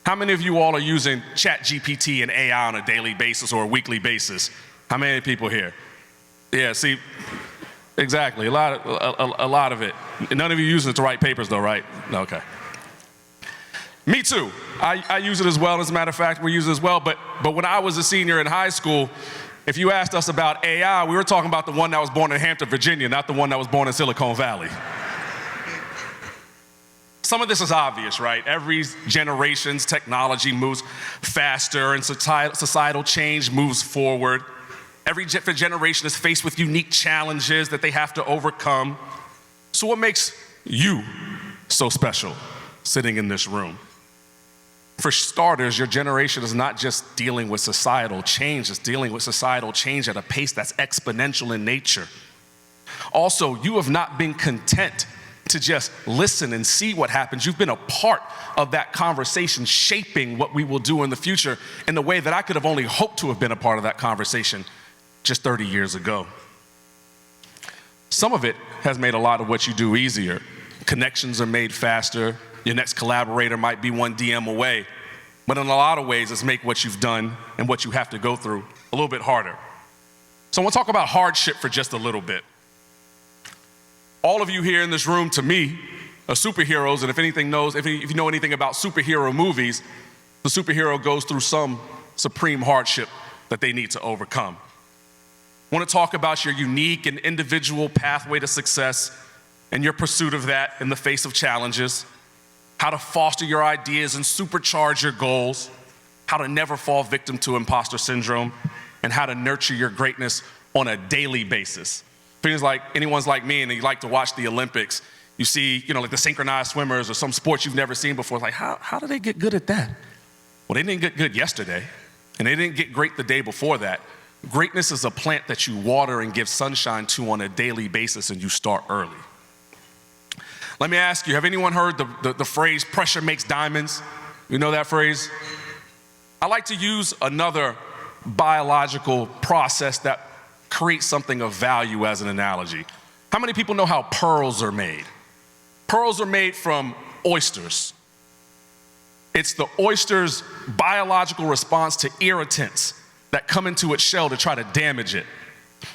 how many of you all are using ChatGPT and AI on a daily basis or a weekly basis? How many people here? Yeah, see, exactly, a lot of it. None of you using it to write papers though, right? No, okay. Me too. I use it as well. As a matter of fact, we use it as well. But when I was a senior in high school, if you asked us about AI, we were talking about the one that was born in Hampton, Virginia, not the one that was born in Silicon Valley. Some of this is obvious, right? Every generation's technology moves faster and societal change moves forward. Every generation is faced with unique challenges that they have to overcome. So what makes you so special sitting in this room? For starters, your generation is not just dealing with societal change, it's dealing with societal change at a pace that's exponential in nature. Also, you have not been content to just listen and see what happens. You've been a part of that conversation, shaping what we will do in the future in the way that I could have only hoped to have been a part of that conversation just 30 years ago. Some of it has made a lot of what you do easier. Connections are made faster. Your next collaborator might be one DM away. But in a lot of ways, it's make what you've done and what you have to go through a little bit harder. So I want to talk about hardship for just a little bit. All of you here in this room, to me, are superheroes, and if you know anything about superhero movies, the superhero goes through some supreme hardship that they need to overcome. I want to talk about your unique and individual pathway to success and your pursuit of that in the face of challenges, how to foster your ideas and supercharge your goals, how to never fall victim to imposter syndrome, and how to nurture your greatness on a daily basis. If anyone's like me and you like to watch the Olympics, you see, like the synchronized swimmers or some sports you've never seen before. It's like, how do they get good at that? Well, they didn't get good yesterday, and they didn't get great the day before that. Greatness is a plant that you water and give sunshine to on a daily basis, and you start early. Let me ask you, have anyone heard the phrase, pressure makes diamonds? You know that phrase? I like to use another biological process that creates something of value as an analogy. How many people know how pearls are made? Pearls are made from oysters. It's the oyster's biological response to irritants that come into its shell to try to damage it.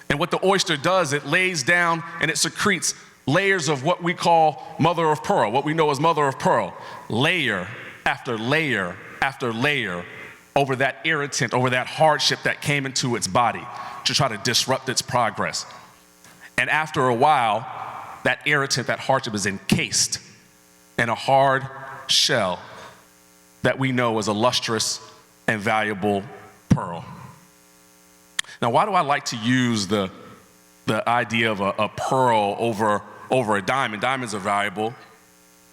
And what the oyster does, it lays down and it secretes layers of what we call mother of pearl, what we know as mother of pearl, layer after layer after layer over that irritant, over that hardship that came into its body to try to disrupt its progress. And after a while, that irritant, that hardship is encased in a hard shell that we know as a lustrous and valuable pearl. Now, why do I like to use the idea of a pearl over a diamond? Diamonds are valuable.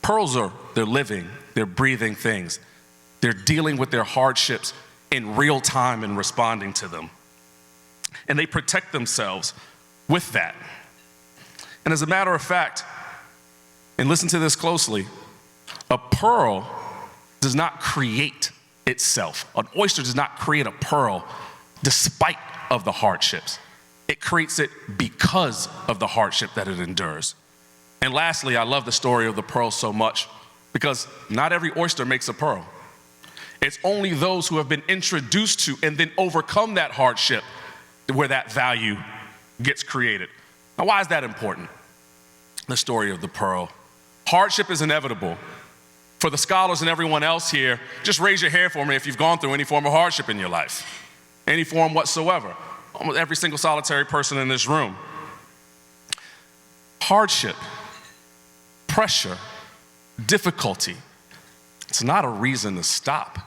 Pearls they're living, they're breathing things. They're dealing with their hardships in real time and responding to them. And they protect themselves with that. And as a matter of fact, and listen to this closely, a pearl does not create itself. An oyster does not create a pearl despite of the hardships. It creates it because of the hardship that it endures. And lastly, I love the story of the pearl so much because not every oyster makes a pearl. It's only those who have been introduced to and then overcome that hardship where that value gets created. Now, why is that important? The story of the pearl. Hardship is inevitable. For the scholars and everyone else here, just raise your hand for me if you've gone through any form of hardship in your life, any form whatsoever. Almost every single solitary person in this room. Hardship, pressure, difficulty, it's not a reason to stop.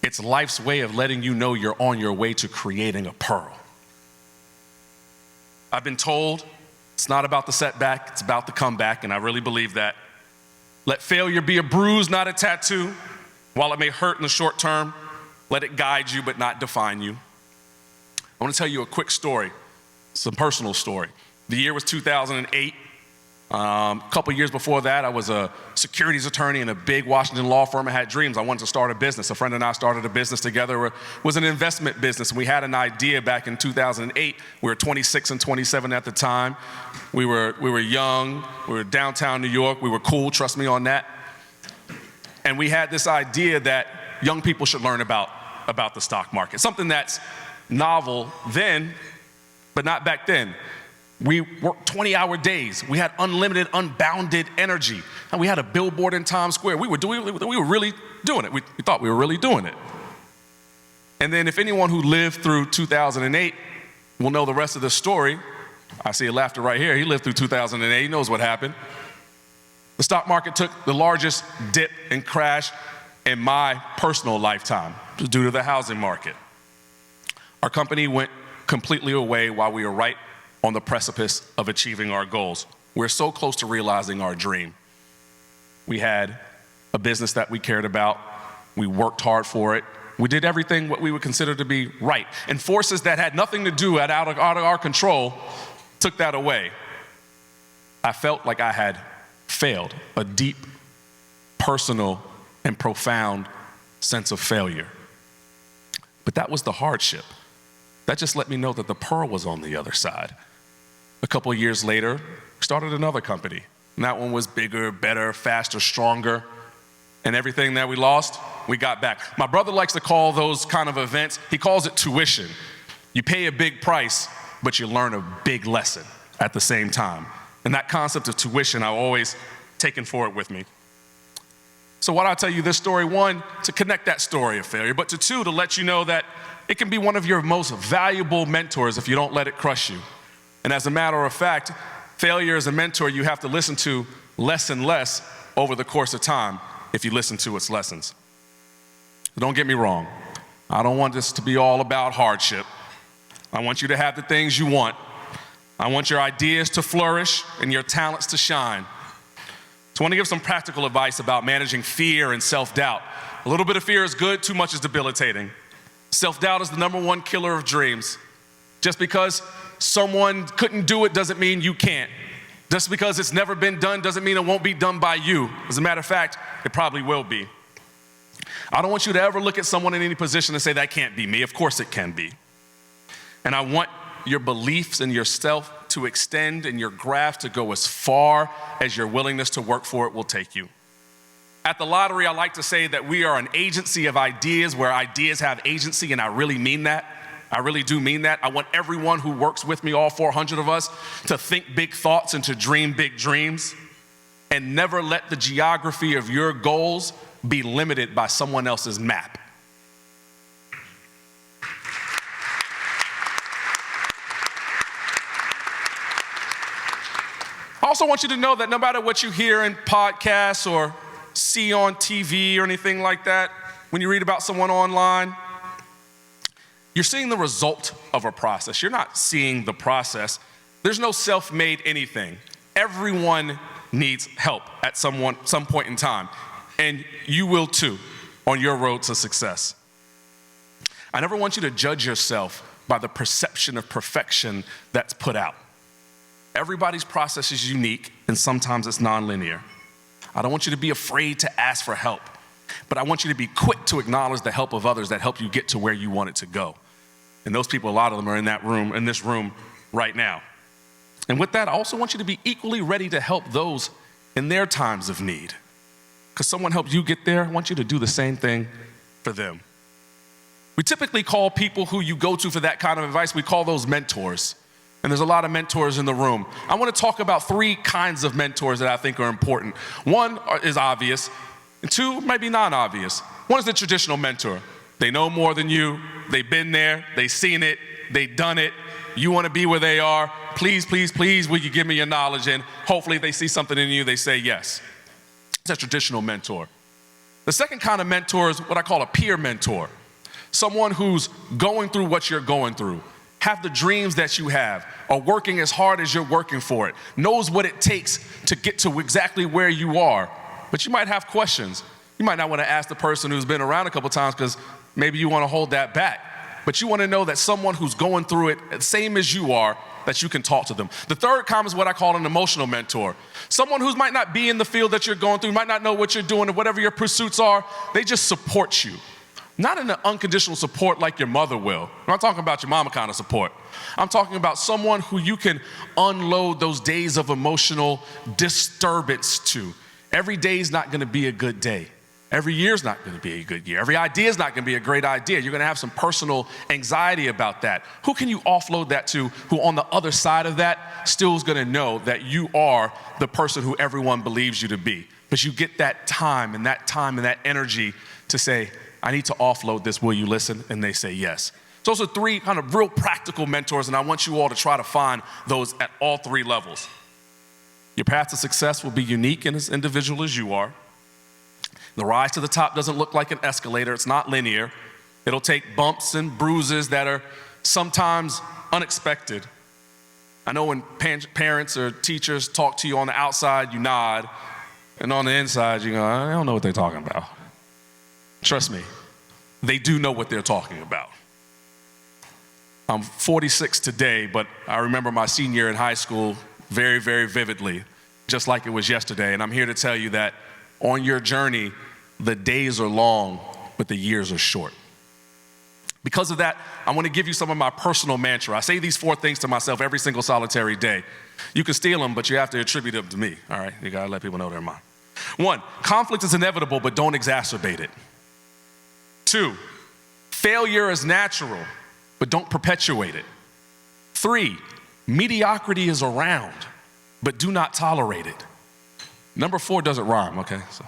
It's life's way of letting you know you're on your way to creating a pearl. I've been told it's not about the setback, it's about the comeback, and I really believe that. Let failure be a bruise, not a tattoo. While it may hurt in the short term, let it guide you but not define you. I want to tell you a quick story, some personal story. The year was 2008. A couple years before that, I was a securities attorney in a big Washington law firm. I had dreams. I wanted to start a business. A friend and I started a business together. It was an investment business. And we had an idea back in 2008. We were 26 and 27 at the time. We were young. We were downtown New York. We were cool, trust me on that. And we had this idea that young people should learn about the stock market. Something that's novel then, but not back then. We worked 20-hour days. We had unlimited, unbounded energy. And we had a billboard in Times Square. We were really doing it. We thought we were really doing it. And then if anyone who lived through 2008 will know the rest of the story, I see a laughter right here. He lived through 2008. He knows what happened. The stock market took the largest dip and crash in my personal lifetime, just due to the housing market. Our company went completely away while we were right on the precipice of achieving our goals. We're so close to realizing our dream. We had a business that we cared about. We worked hard for it. We did everything what we would consider to be right. And forces that had nothing to do out of our control took that away. I felt like I had failed, a deep, personal, and profound sense of failure. But that was the hardship. That just let me know that the pearl was on the other side. A couple of years later, started another company. And that one was bigger, better, faster, stronger. And everything that we lost, we got back. My brother likes to call those kind of events, he calls it tuition. You pay a big price, but you learn a big lesson at the same time. And that concept of tuition, I've always taken forward with me. So why do I tell you this story? One, to connect that story of failure, but two, to let you know that it can be one of your most valuable mentors if you don't let it crush you. And as a matter of fact, failure as a mentor you have to listen to less and less over the course of time if you listen to its lessons. Don't get me wrong. I don't want this to be all about hardship. I want you to have the things you want. I want your ideas to flourish and your talents to shine. So I want to give some practical advice about managing fear and self-doubt. A little bit of fear is good, too much is debilitating. Self-doubt is the #1 killer of dreams. Just because someone couldn't do it doesn't mean you can't. Just because it's never been done doesn't mean it won't be done by you. As a matter of fact, it probably will be. I don't want you to ever look at someone in any position and say, that can't be me. Of course it can be. And I want your beliefs and yourself to extend and your grasp to go as far as your willingness to work for it will take you. At the lottery, I like to say that we are an agency of ideas where ideas have agency, and I really mean that. I really do mean that. I want everyone who works with me, all 400 of us, to think big thoughts and to dream big dreams, and never let the geography of your goals be limited by someone else's map. I also want you to know that no matter what you hear in podcasts or see on TV or anything like that, when you read about someone online, you're seeing the result of a process. You're not seeing the process. There's no self-made anything. Everyone needs help at some point in time, and you will too on your road to success. I never want you to judge yourself by the perception of perfection that's put out. Everybody's process is unique, and sometimes it's nonlinear. I don't want you to be afraid to ask for help, but I want you to be quick to acknowledge the help of others that help you get to where you want it to go. And those people, a lot of them are in this room right now. And with that, I also want you to be equally ready to help those in their times of need. Because someone helped you get there, I want you to do the same thing for them. We typically call people who you go to for that kind of advice, we call those mentors. And there's a lot of mentors in the room. I want to talk about 3 kinds of mentors that I think are important. One is obvious, and 2 might be non-obvious. One is the traditional mentor. They know more than you. They've been there. They've seen it. They've done it. You want to be where they are. Please, please, please, will you give me your knowledge? And hopefully they see something in you, they say yes. It's a traditional mentor. The second kind of mentor is what I call a peer mentor. Someone who's going through what you're going through, have the dreams that you have, are working as hard as you're working for it, knows what it takes to get to exactly where you are. But you might have questions. You might not want to ask the person who's been around a couple times because maybe you want to hold that back. But you want to know that someone who's going through it, same as you are, that you can talk to them. The third kind is what I call an emotional mentor. Someone who might not be in the field that you're going through, might not know what you're doing, or whatever your pursuits are, they just support you. Not in an unconditional support like your mother will. I'm not talking about your mama kind of support. I'm talking about someone who you can unload those days of emotional disturbance to. Every day is not going to be a good day. Every year is not going to be a good year. Every idea is not going to be a great idea. You're going to have some personal anxiety about that. Who can you offload that to, who on the other side of that still is going to know that you are the person who everyone believes you to be? Because you get that time and that energy to say, I need to offload this, will you listen? And they say yes. So those are three kind of real practical mentors, and I want you all to try to find those at all three levels. Your path to success will be unique and as individual as you are. The rise to the top doesn't look like an escalator. It's not linear. It'll take bumps and bruises that are sometimes unexpected. I know when parents or teachers talk to you on the outside, you nod, and on the inside, you go, I don't know what they're talking about. Trust me, they do know what they're talking about. I'm 46 today, but I remember my senior year in high school very, very vividly, just like it was yesterday. And I'm here to tell you that on your journey, the days are long, but the years are short. Because of that, I want to give you some of my personal mantra. I say these 4 things to myself every single solitary day. You can steal them, but you have to attribute them to me, all right? You got to let people know they're mine. 1, conflict is inevitable, but don't exacerbate it. 2, failure is natural, but don't perpetuate it. 3, mediocrity is around, but do not tolerate it. Number 4 doesn't rhyme, okay? So,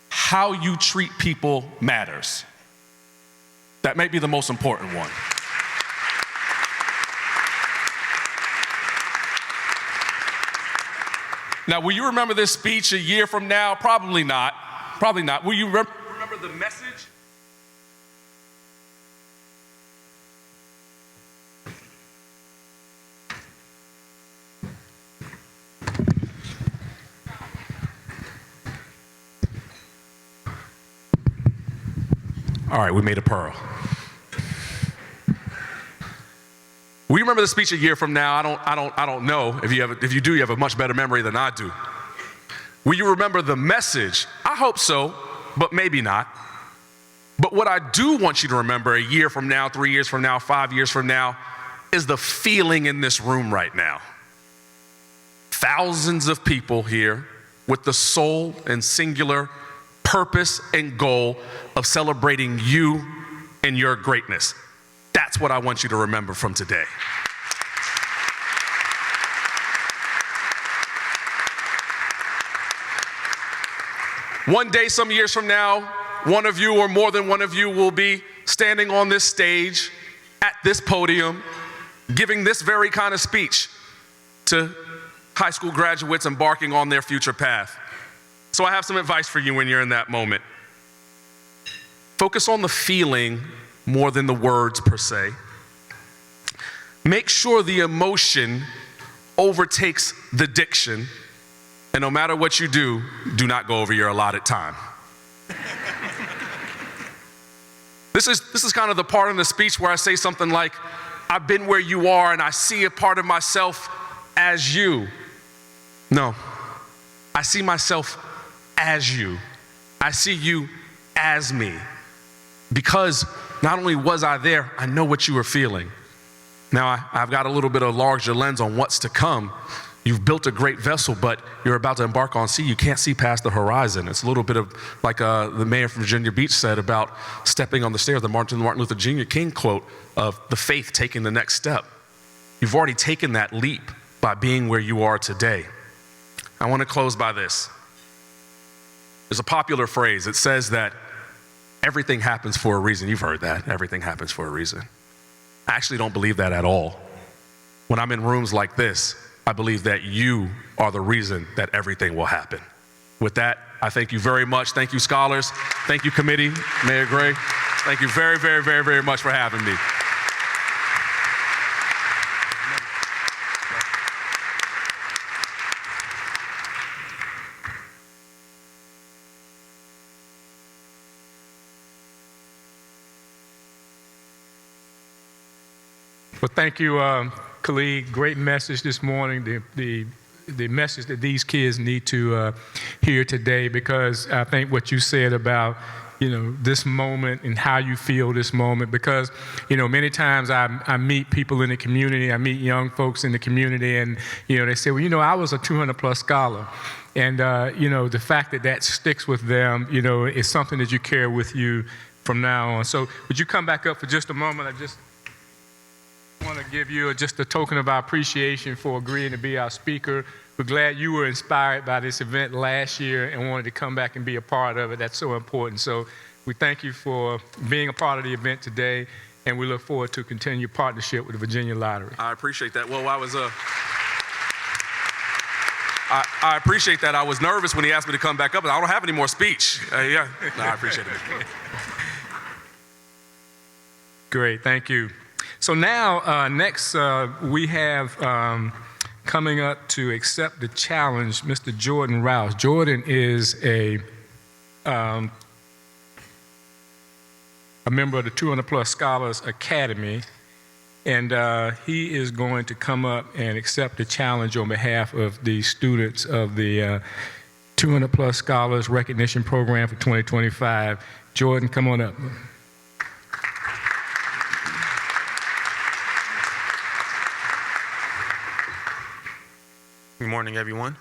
how you treat people matters. That may be the most important one. Now, will you remember this speech a year from now? Probably not. Probably not. Will you remember the message? All right, we made a pearl. We remember the speech a year from now. I don't know. If you do, you have a much better memory than I do. Will you remember the message? I hope so, but maybe not. But what I do want you to remember a year from now, 3 years from now, 5 years from now, is the feeling in this room right now. Thousands of people here with the sole and singular purpose and goal of celebrating you and your greatness. That's what I want you to remember from today. One day, some years from now, one of you or more than one of you will be standing on this stage at this podium, giving this very kind of speech to high school graduates embarking on their future path. So I have some advice for you when you're in that moment. Focus on the feeling more than the words per se. Make sure the emotion overtakes the diction, and no matter what you do not go over your allotted time. This is kind of the part in the speech where I say something like, I've been where you are and I see a part of myself as you. No, I see myself as you. I see you as me. Because not only was I there, I know what you were feeling. Now, I've got a little bit of a larger lens on what's to come. You've built a great vessel, but you're about to embark on sea. You can't see past the horizon. It's a little bit of like the mayor from Virginia Beach said about stepping on the stairs, the Martin Luther Jr. King quote of the faith taking the next step. You've already taken that leap by being where you are today. I want to close by this. There's a popular phrase. It says that everything happens for a reason. You've heard that. Everything happens for a reason. I actually don't believe that at all. When I'm in rooms like this, I believe that you are the reason that everything will happen. With that, I thank you very much. Thank you, scholars. Thank you, committee. Mayor Gray, thank you very, very, very, very much for having me. Well, thank you, Khalid. Great message this morning. The message that these kids need to hear today, because I think what you said about, this moment and how you feel this moment, because, many times I meet people in the community, I meet young folks in the community, and, they say, well, I was a 200-plus scholar. And, the fact that sticks with them, is something that you carry with you from now on. So would you come back up for just a moment? I just want to give you just a token of our appreciation for agreeing to be our speaker. We're glad you were inspired by this event last year and wanted to come back and be a part of it. That's so important. So we thank you for being a part of the event today, and we look forward to continued partnership with the Virginia Lottery. I appreciate that. Well, I appreciate that. I was nervous when he asked me to come back up, but I don't have any more speech. Yeah, no, I appreciate it. Great, thank you. So now, next, we have coming up to accept the challenge, Mr. Jordan Rouse. Jordan is a member of the 200-plus Scholars Academy, and he is going to come up and accept the challenge on behalf of the students of the 200-plus Scholars Recognition Program for 2025. Jordan, come on up. Good morning, everyone.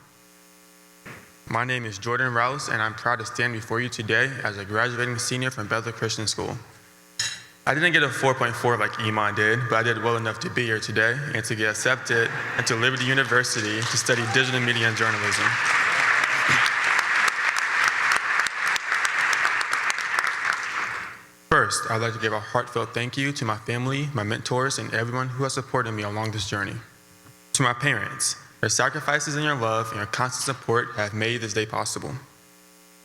My name is Jordan Rouse, and I'm proud to stand before you today as a graduating senior from Bethel Christian School. I didn't get a 4.4 like Iman did, but I did well enough to be here today and to get accepted into Liberty University to study digital media and journalism. First, I'd like to give a heartfelt thank you to my family, my mentors, and everyone who has supported me along this journey. To my parents, your sacrifices and your love and your constant support have made this day possible.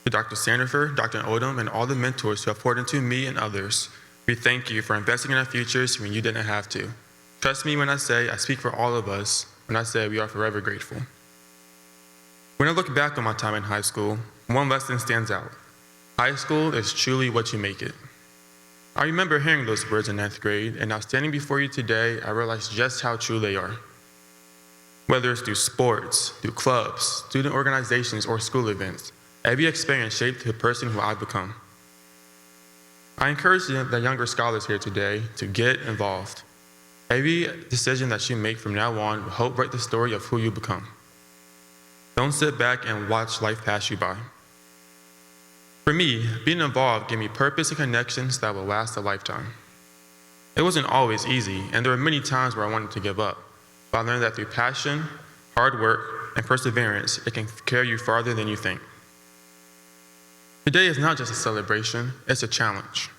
To Dr. Sandifer, Dr. Odom, and all the mentors who have poured into me and others, we thank you for investing in our futures when you didn't have to. Trust me when I say I speak for all of us when I say we are forever grateful. When I look back on my time in high school, one lesson stands out. High school is truly what you make it. I remember hearing those words in 9th grade, and now standing before you today, I realize just how true they are. Whether it's through sports, through clubs, student organizations, or school events, every experience shaped the person who I've become. I encourage the younger scholars here today to get involved. Every decision that you make from now on will help write the story of who you become. Don't sit back and watch life pass you by. For me, being involved gave me purpose and connections that will last a lifetime. It wasn't always easy, and there were many times where I wanted to give up. But I learned that through passion, hard work, and perseverance, it can carry you farther than you think. Today is not just a celebration, it's a challenge.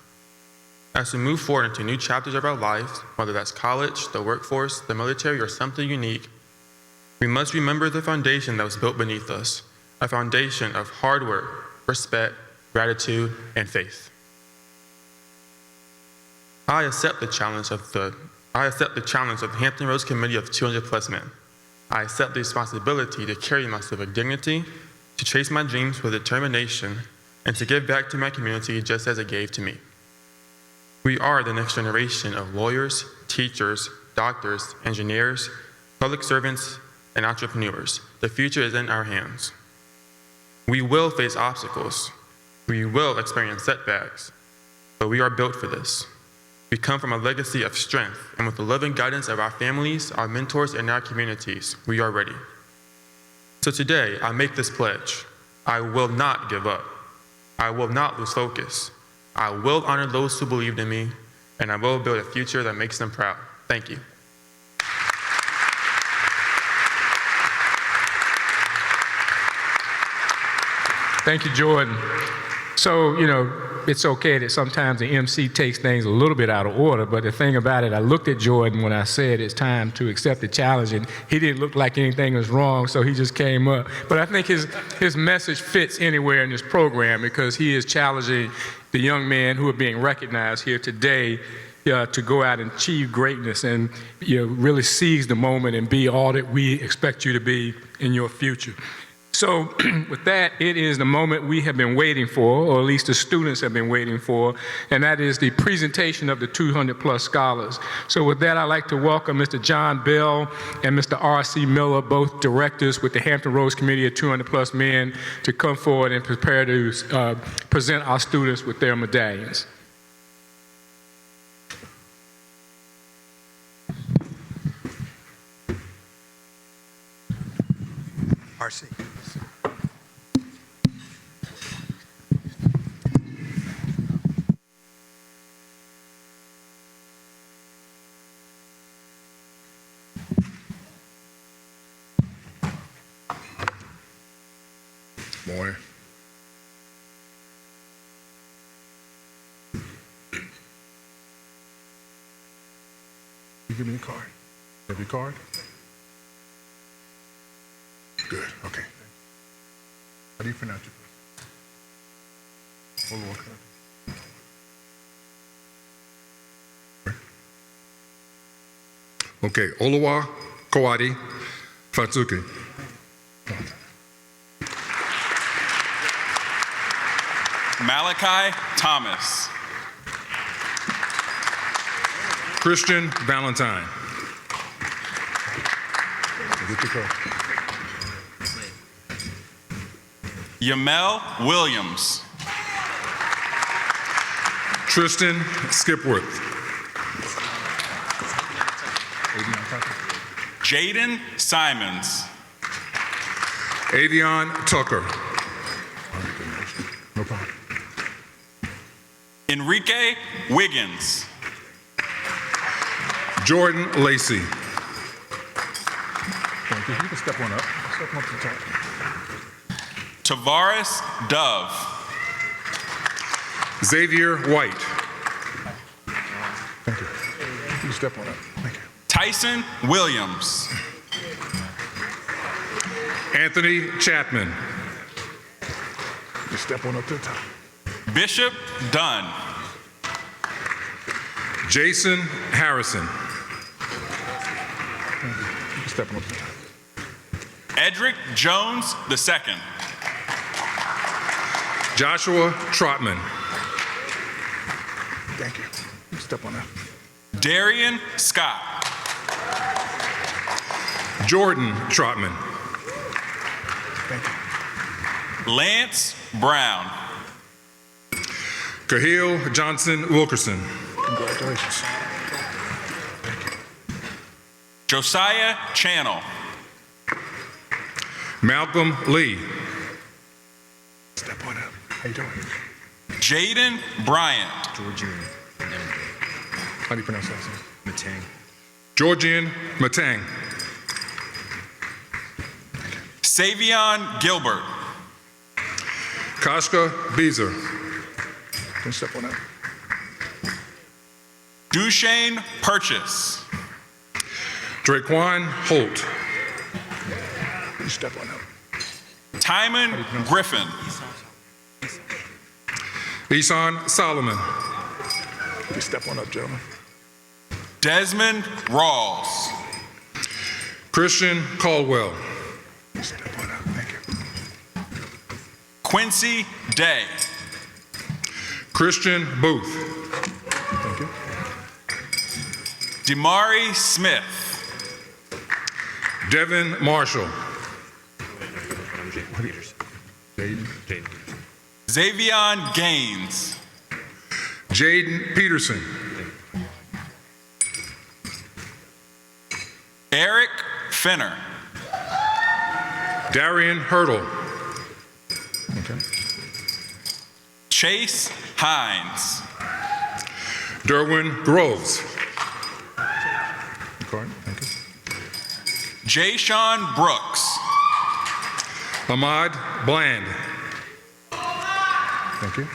As we move forward into new chapters of our lives, whether that's college, the workforce, the military, or something unique, we must remember the foundation that was built beneath us, a foundation of hard work, respect, gratitude, and faith. I accept the challenge of the Hampton Roads Committee of 200-plus men. I accept the responsibility to carry myself with dignity, to chase my dreams with determination, and to give back to my community just as it gave to me. We are the next generation of lawyers, teachers, doctors, engineers, public servants, and entrepreneurs. The future is in our hands. We will face obstacles. We will experience setbacks, but we are built for this. We come from a legacy of strength, and with the loving guidance of our families, our mentors, and our communities, we are ready. So today, I make this pledge. I will not give up. I will not lose focus. I will honor those who believed in me, and I will build a future that makes them proud. Thank you. Thank you, Jordan. So, it's okay that sometimes the MC takes things a little bit out of order, but the thing about it, I looked at Jordan when I said it's time to accept the challenge, and he didn't look like anything was wrong, so he just came up. But I think his message fits anywhere in this program because he is challenging the young men who are being recognized here today to go out and achieve greatness and really seize the moment and be all that we expect you to be in your future. So with that, it is the moment we have been waiting for, or at least the students have been waiting for, and that is the presentation of the 200-plus scholars. So with that, I'd like to welcome Mr. John Bell and Mr. R.C. Miller, both directors with the Hampton Roads Committee of 200-plus men, to come forward and prepare to present our students with their medallions. RC. Morning. You give me the card. Have your card? Good. Okay. How do you pronounce your first name? Okay. Oluwa Kawadi Fatsuki. Malachi Thomas. Christian Valentine. Get your card. Yamel Williams. Tristan Skipworth. Jaden Simons. Avion Tucker. No problem. Enrique Wiggins. Jordan Lacey. Thank you. You can step one up. Step one up to the top. Tavares Dove. Xavier White. Thank you. You can step one up. Thank you. Tyson Williams. Anthony Chapman. You step one up to the top. Bishop Dunn. Jason Harrison. Thank you. You can step one up to the top. Edric Jones II. Joshua Trotman. Thank you. You can step one up. Darian Scott. Jordan Trotman. Thank you. Lance Brown. Kahil Johnson Wilkerson. Congratulations. Josiah Channel. Malcolm Lee. Step one up. How you doing? Jaden Bryant. How do you pronounce that? Matang. Georgian Matang. Savion Gilbert. Kashka Beezer. Can you step one up? Duchesne Purchase. Draquan Holt. You step one up. Timon Griffin. Isan Solomon. You step one up, gentlemen. Desmond Rawls. Christian Caldwell. You step one up. Thank you. Quincy Day. Christian Booth. Thank you. Damari Smith. Devin Marshall. Xavion Gaines. Jaden Peterson. Eric Finner. Darian Hurdle. Okay. Chase Hines. Derwin Groves. Card. Thank you. Jay-Sean Brooks. Ahmad Bland. Thank you.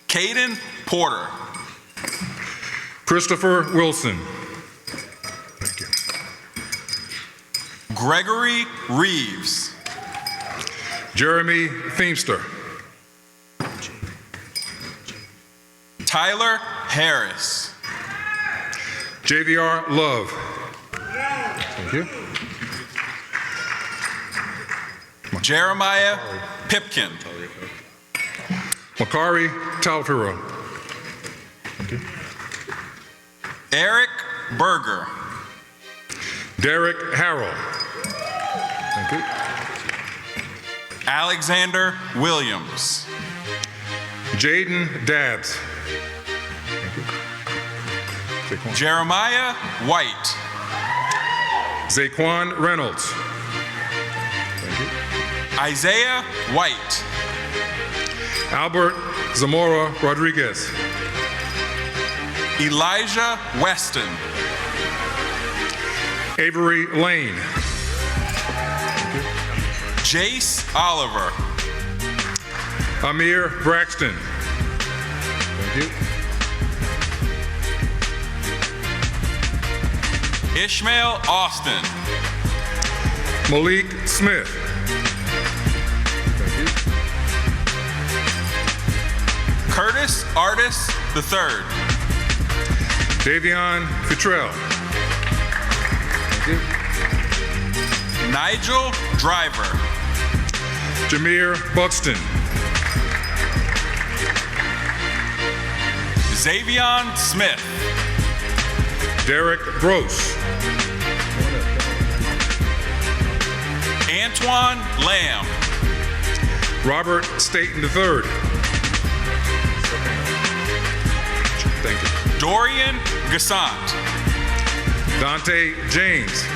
Caden Porter. Christopher Wilson. Thank you. Gregory Reeves. Jeremy Feimster. Tyler Harris. JVR Love. Thank you. Jeremiah Pipkin. Makari Taufira. Thank you. Eric Berger. Derek Harrell. Thank you. Alexander Williams. Jaden Dabbs. Thank you. Zaquan. Jeremiah White. Zaquan Reynolds. Thank you. Isaiah White. Albert Zamora Rodriguez. Elijah Weston. Avery Lane. Jace Oliver. Amir Braxton. Thank you. Ishmael Austin. Malik Smith. Thank you. Curtis Artis III. Davion Futrell. Thank you. Nigel Driver. Jameer Buxton. Xavion Smith. Derek Gross. Antoine Lamb. Robert Staten III. Thank you. Dorian Gassant. Dante James.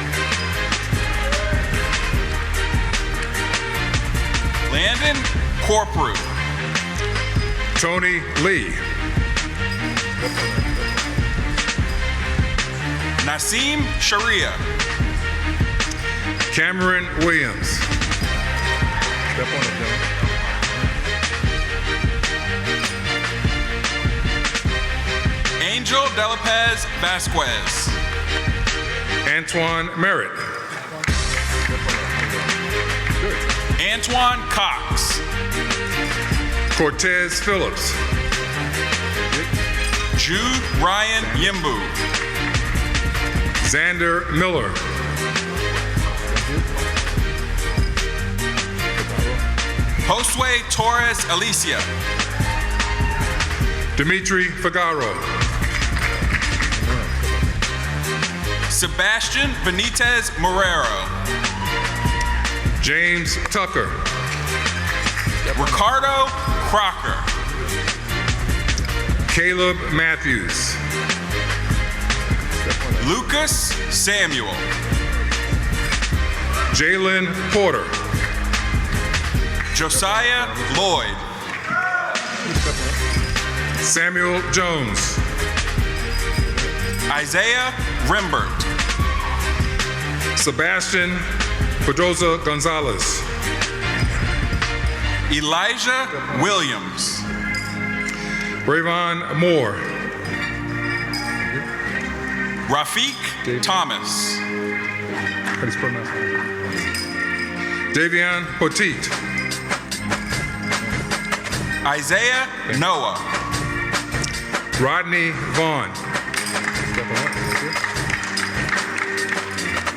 Landon Corprew. Tony Lee. Nasim Sharia. Cameron Williams. Step on it, John. Angel Delapez Vasquez. Antoine Merritt. Antoine Cox. Cortez Phillips. Jude Ryan Yimbu. Xander Miller. Josue Torres Alicia. Dimitri Figaro. Sebastian Benitez Morero. James Tucker. Ricardo Crocker. Caleb Matthews. Lucas Samuel. Jalen Porter. Josiah Lloyd. Samuel Jones. Isaiah Rimbert. Sebastian Pedroza Gonzalez. Elijah Williams. Rayvon Moore. Rafiq Thomas. How do you pronounce it? Davion Poteet. Isaiah Noah. Rodney Vaughn.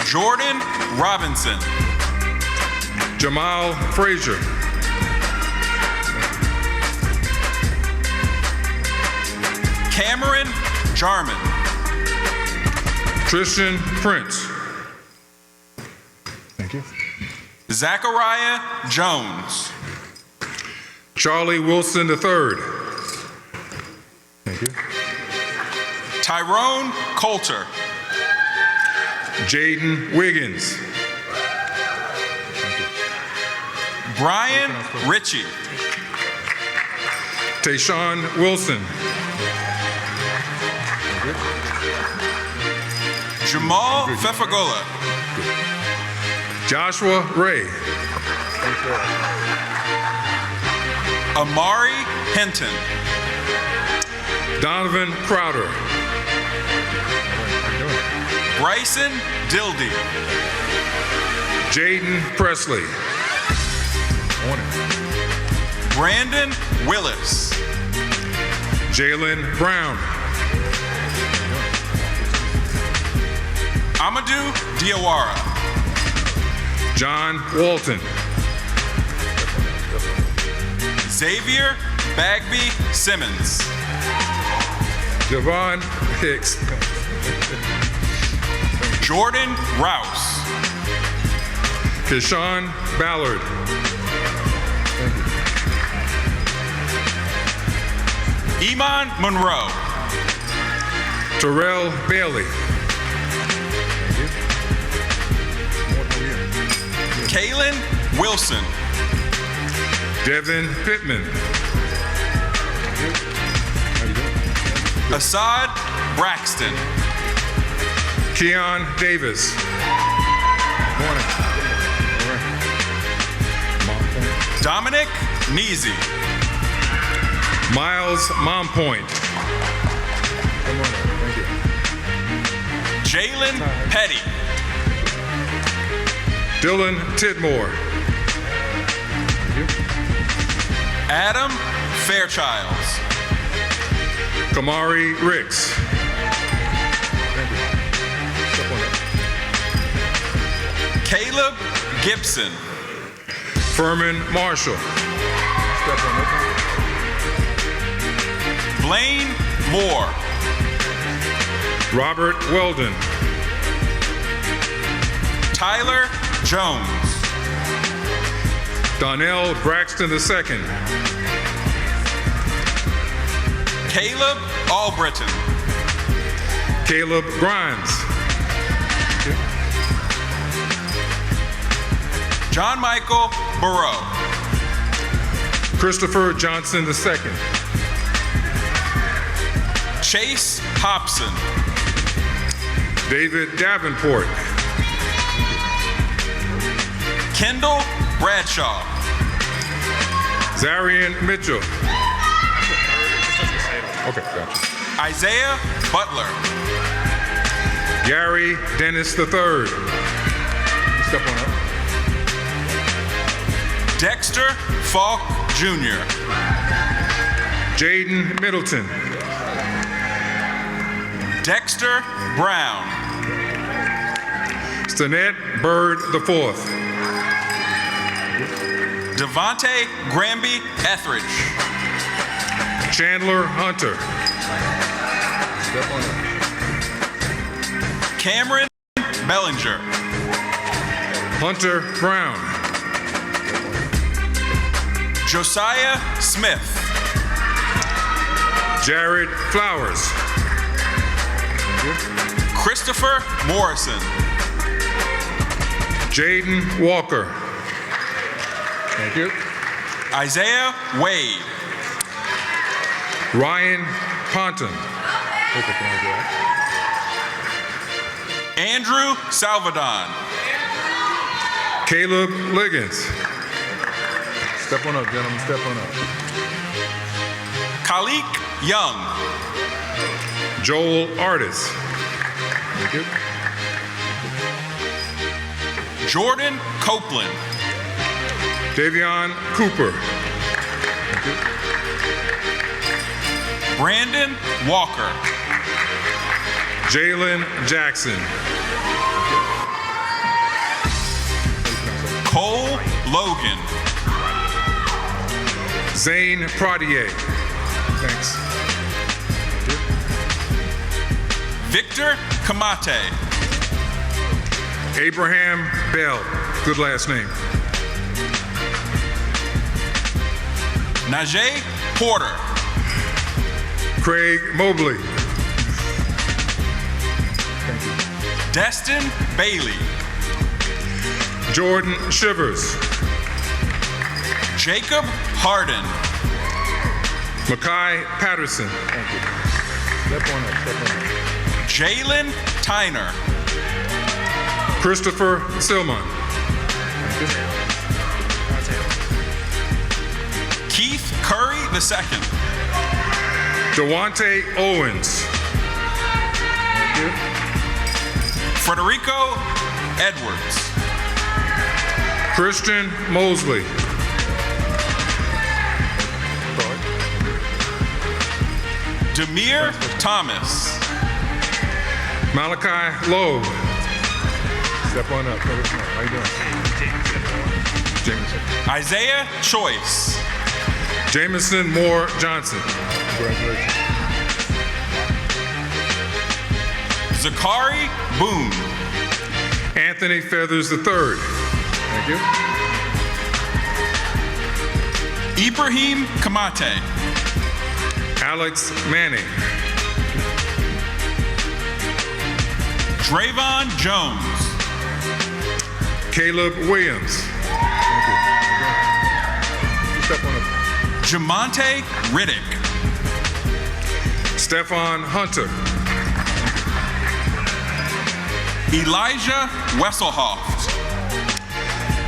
Jordan Robinson. Jamal Frazier. Cameron Jarman. Tristan Prince. Thank you. Zachariah Jones. Charlie Wilson III. Thank you. Tyrone Coulter. Jaden Wiggins. Brian Ritchie. Tayshawn Wilson. Jamal Fefagola. Joshua Ray. Amari Hinton. Donovan Crowder. Bryson Dildy. Jaden Presley. Brandon Willis. Jalen Brown. Amadou Diawara. John Walton. Xavier Bagby Simmons. Javon Hicks. Jordan Rouse. Keshawn Ballard. Iman Monroe. Terrell Bailey. Kaylin Wilson. Devin Pittman. Assad Braxton. Keon Davis. Dominic Neasy. Miles Mompoint. Jalen Petty. Dylan Tidmore. Adam Fairchilds. Kamari Ricks. Caleb Gibson. Furman Marshall. Blaine Moore. Robert Weldon. Tyler Jones. Donnell Braxton II. Caleb Albritton. Caleb Grimes. John Michael Burrow. Christopher Johnson II. Chase Hobson. David Davenport. Kendall Bradshaw. Zarian Mitchell. Okay, gotcha. Isaiah Butler. Gary Dennis III. Step on up. Dexter Falk Jr. Jaden Middleton. Dexter Brown. Stanette Bird IV. Devontae Granby Etheridge. Chandler Hunter. Cameron Bellinger. Hunter Brown. Josiah Smith. Jared Flowers. Christopher Morrison. Jaden Walker. Thank you. Isaiah Wade. Ryan Ponton. Andrew Salvadon. Caleb Liggins. Step on up, gentlemen. Step on up. Khalik Young. Joel Artis. Thank you. Jordan Copeland. Davion Cooper. Thank you. Brandon Walker. Jalen Jackson. Cole Logan. Zane Pradier. Thanks. Victor Kamate. Abraham Bell. Good last name. Najee Porter. Craig Mobley. Destin Bailey. Jordan Shivers. Jacob Harden. Makai Patterson. Thank you. Step on up, step on up. Jalen Tyner. Christopher Silman. Keith Curry II. Dewante Owens. Federico Edwards. Christian Mosley. Demir Thomas. Malachi Lowe. Step on up. How you doing? Jameson. Isaiah Choice. Jameson Moore Johnson. Congratulations. Zakari Boone. Anthony Feathers III. Thank you. Ibrahim Kamate. Alex Manning. Drayvon Jones. Caleb Williams. Thank you. You step on up. Jamonte Riddick. Stefan Hunter. Elijah Wesselhoft.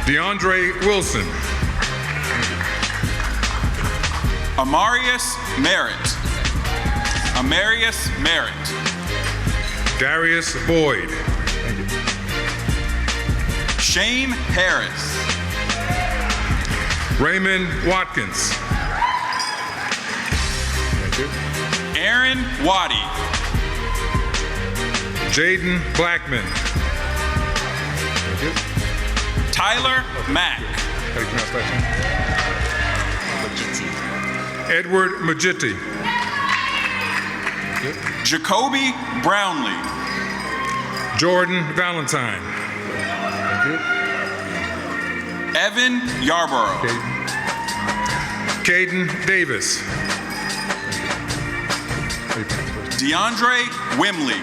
DeAndre Wilson. Amarius Merritt. Amarius Merritt. Darius Boyd. Thank you. Shane Harris. Raymond Watkins. Thank you. Aaron Waddy. Jaden Blackman. Thank you. Tyler Mack. How do you pronounce that name? Edward Majitti. Thank you. Jacoby Brownlee. Jordan Valentine. Thank you. Evan Yarborough. Caden Davis. How do you pronounce first name? DeAndre Wimley.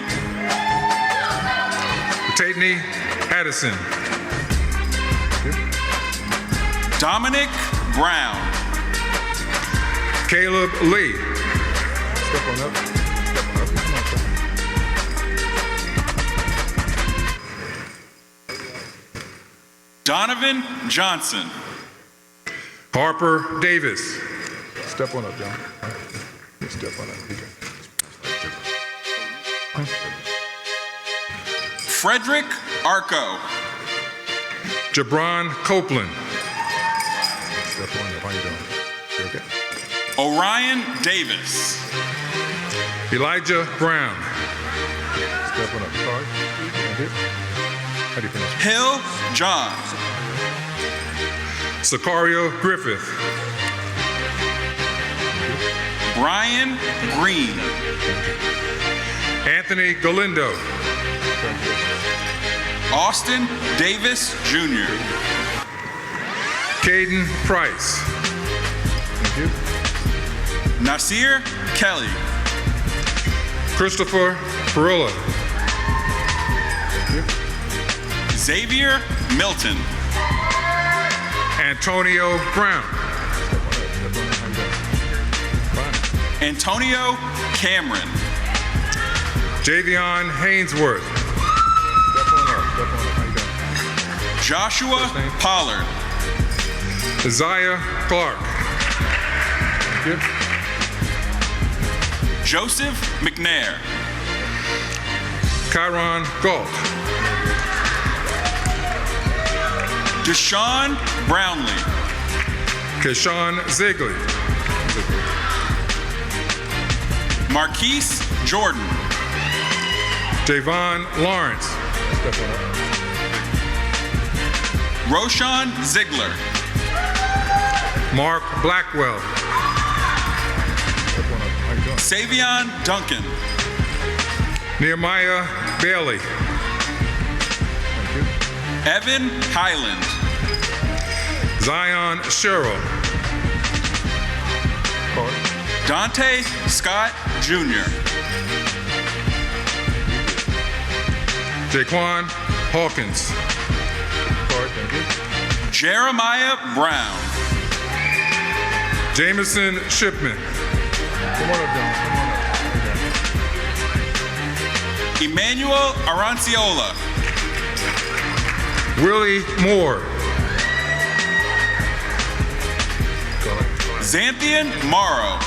Tatney Addison. Thank you. Dominic Brown. Caleb Lee. Step on up. Step on up. Come on, sir. Donovan Johnson. Harper Davis. Step on up, John. You step on up. You can. Frederick Arco. Jabron Copeland. Step on up. How you doing? You okay? Orion Davis. Elijah Brown. Step on up. Sorry. Thank you. How do you pronounce it? Hill John. Sicario Griffith. Brian Green. Anthony Galindo. Austin Davis Jr. Caden Price. Thank you. Nasir Kelly. Christopher Perilla. Thank you. Xavier Milton. Antonio Brown. Step on up. Step on up. How you doing? Fine. Antonio Cameron. Javion Hainsworth. Step on up. Step on up. How you doing? Joshua First name? Pollard. Isaiah Clark. Thank you. Joseph McNair. Kyron Galt. Deshaun Brownlee. Keshawn Ziegler. Marquise Jordan. Javon Lawrence. Step on up. Roshan Ziegler. Mark Blackwell. Step on up. How you doing? Savion Duncan. Nehemiah Bailey. Thank you. Evan Highland. Zion Sherrill. Card. Dante Scott Jr. Jaquan Hawkins. Card. Thank you. Jeremiah Brown. Jameson Shipman. Come on up, John. Come on up. How you doing? Emmanuel Aranciola. Willie Moore. Xanthian Morrow.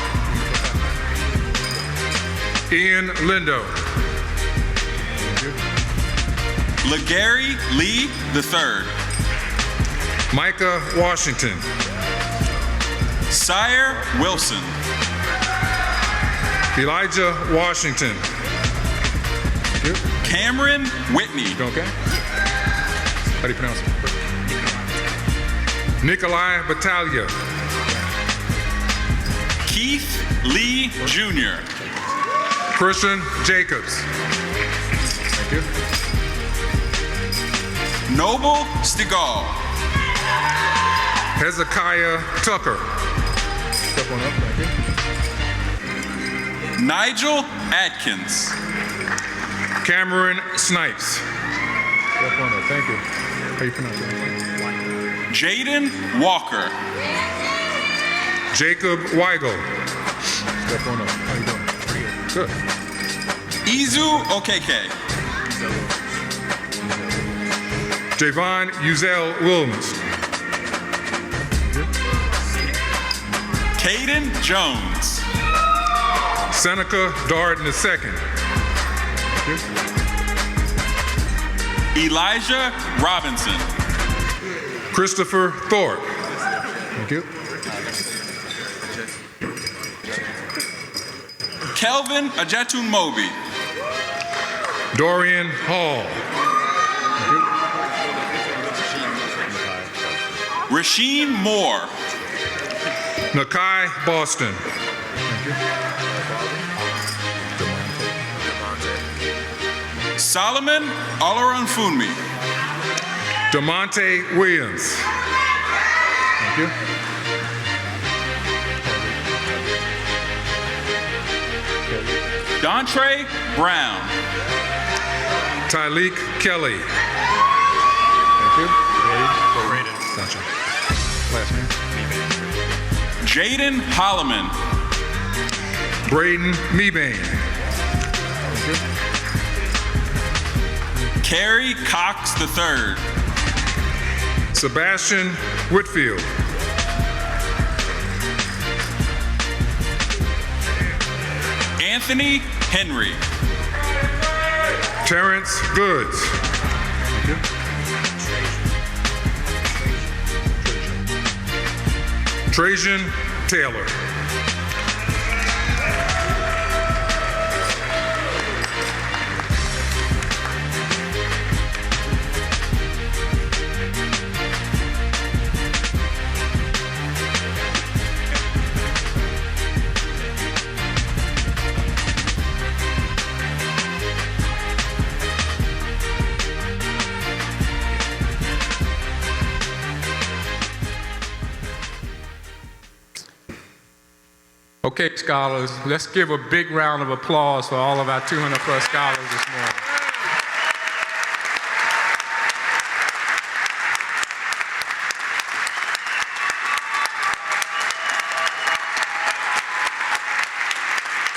Ian Lindo. Thank you. LeGary Lee III. Micah Washington. Sire Wilson. Elijah Washington. Thank you. Cameron Whitney. You doing okay? How do you pronounce it? Nikolai Battaglia. Keith Lee Jr. Christian Jacobs. Thank you. Noble Stigall. Hezekiah Tucker. Step on up, thank you. Nigel Atkins. Cameron Snipes. Step on up, thank you. How you pronounce that? Jaden Walker. Jacob Weigel. Step on up. How you doing? Good. Izu Okeke. Javon Uzel Williams. Caden Jones. Seneca Dart II. Elijah Robinson. Christopher Thorpe. Thank you. Kelvin Ajetun Moby. Dorian Hall. Rasheen Moore. Nakai Boston. Solomon Olaronfunmi. DeMonte Williams. Thank you. Dontre Brown. Tyleek Kelly. Thank you. Gotcha. Last name. Jaden Holloman. Braden Mebane. Kerry Cox III. Sebastian Whitfield. Anthony Henry. Terrence Goods. Trajan Taylor. Okay, scholars, let's give a big round of applause for all of our 200 plus scholars this morning.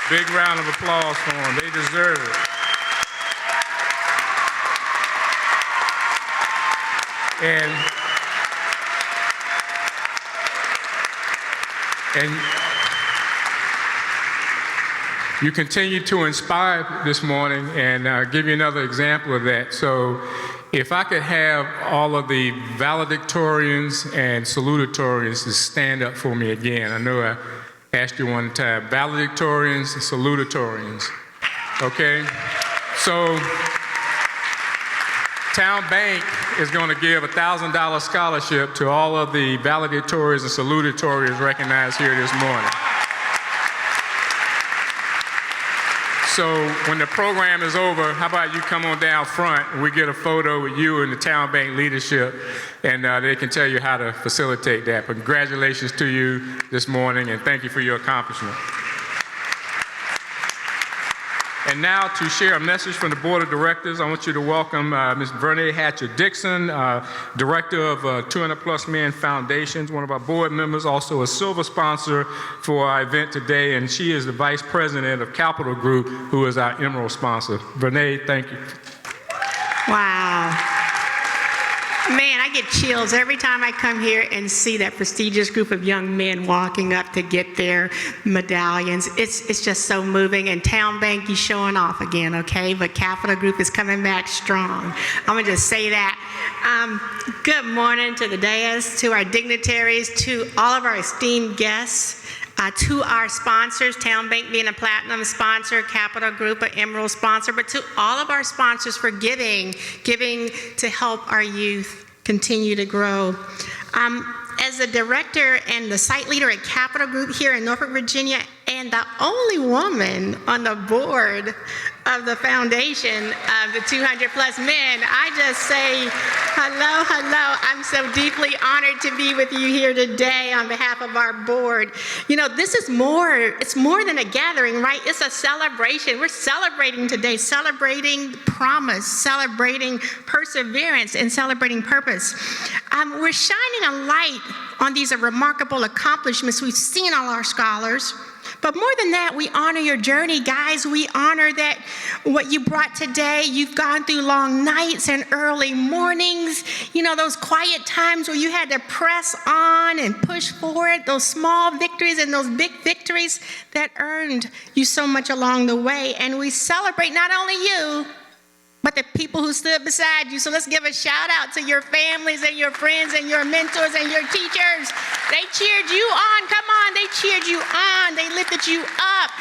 Big round of applause for them. They deserve it. And you continue to inspire this morning, and give you another example of that. So if I could have all of the valedictorians and salutatorians to stand up for me again. I know I asked you one time, valedictorians and salutatorians, okay? So Town Bank is going to give a $1,000 scholarship to all of the valedictorians and salutatorians recognized here this morning. So when the program is over, how about you come on down front and we get a photo with you and the Town Bank leadership, and they can tell you how to facilitate that. But congratulations to you this morning, and thank you for your accomplishment. And now to share a message from the Board of Directors, I want you to welcome Ms. Vernay Hatcher-Dixon, Director of 200 Plus Men Foundations, one of our board members, also a silver sponsor for our event today, and she is the Vice President of Capital Group, who is our Emerald sponsor. Vernay, thank you. Wow. Man, I get chills every time I come here and see that prestigious group of young men walking up to get their medallions. It's just so moving. And Town Bank, you showing off again, okay? But Capital Group is coming back strong. I'm gonna just say that. Good morning to the dais, to our dignitaries, to all of our esteemed guests. To our sponsors, Town Bank being a platinum sponsor, Capital Group an emerald sponsor, but to all of our sponsors for giving to help our youth continue to grow. as the director and the site leader at Capital Group here in Norfolk, Virginia, and the only woman on the board of the foundation of the 200 plus men, I just say hello, hello. I'm so deeply honored to be with you here today on behalf of our board. You know, this is more, it's more than a gathering, right? It's a celebration. We're celebrating today, celebrating promise, celebrating perseverance, and celebrating purpose. We're shining a light on these remarkable accomplishments. We've seen all our scholars. But more than that, we honor your journey, guys. We honor that what you brought today. You've gone through long nights and early mornings. You know, those quiet times where you had to press on and push forward, those small victories and those big victories that earned you so much along the way. And we celebrate not only you, but the people who stood beside you. So let's give a shout out to your families and your friends and your mentors and your teachers. They cheered you on. Come on, they cheered you on. They lifted you up.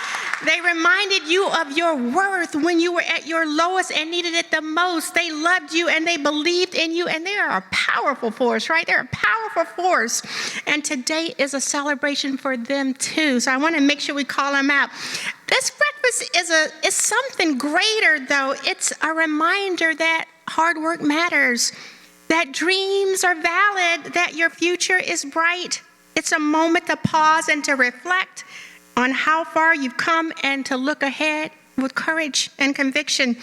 They reminded you of your worth when you were at your lowest and needed it the most. They loved you and they believed in you, and they are a powerful force, right? They're a powerful force. And today is a celebration for them too. So I want to make sure we call them out. This breakfast is something greater, though. It's a reminder that hard work matters, that dreams are valid, that your future is bright. It's a moment to pause and to reflect on how far you've come and to look ahead with courage and conviction.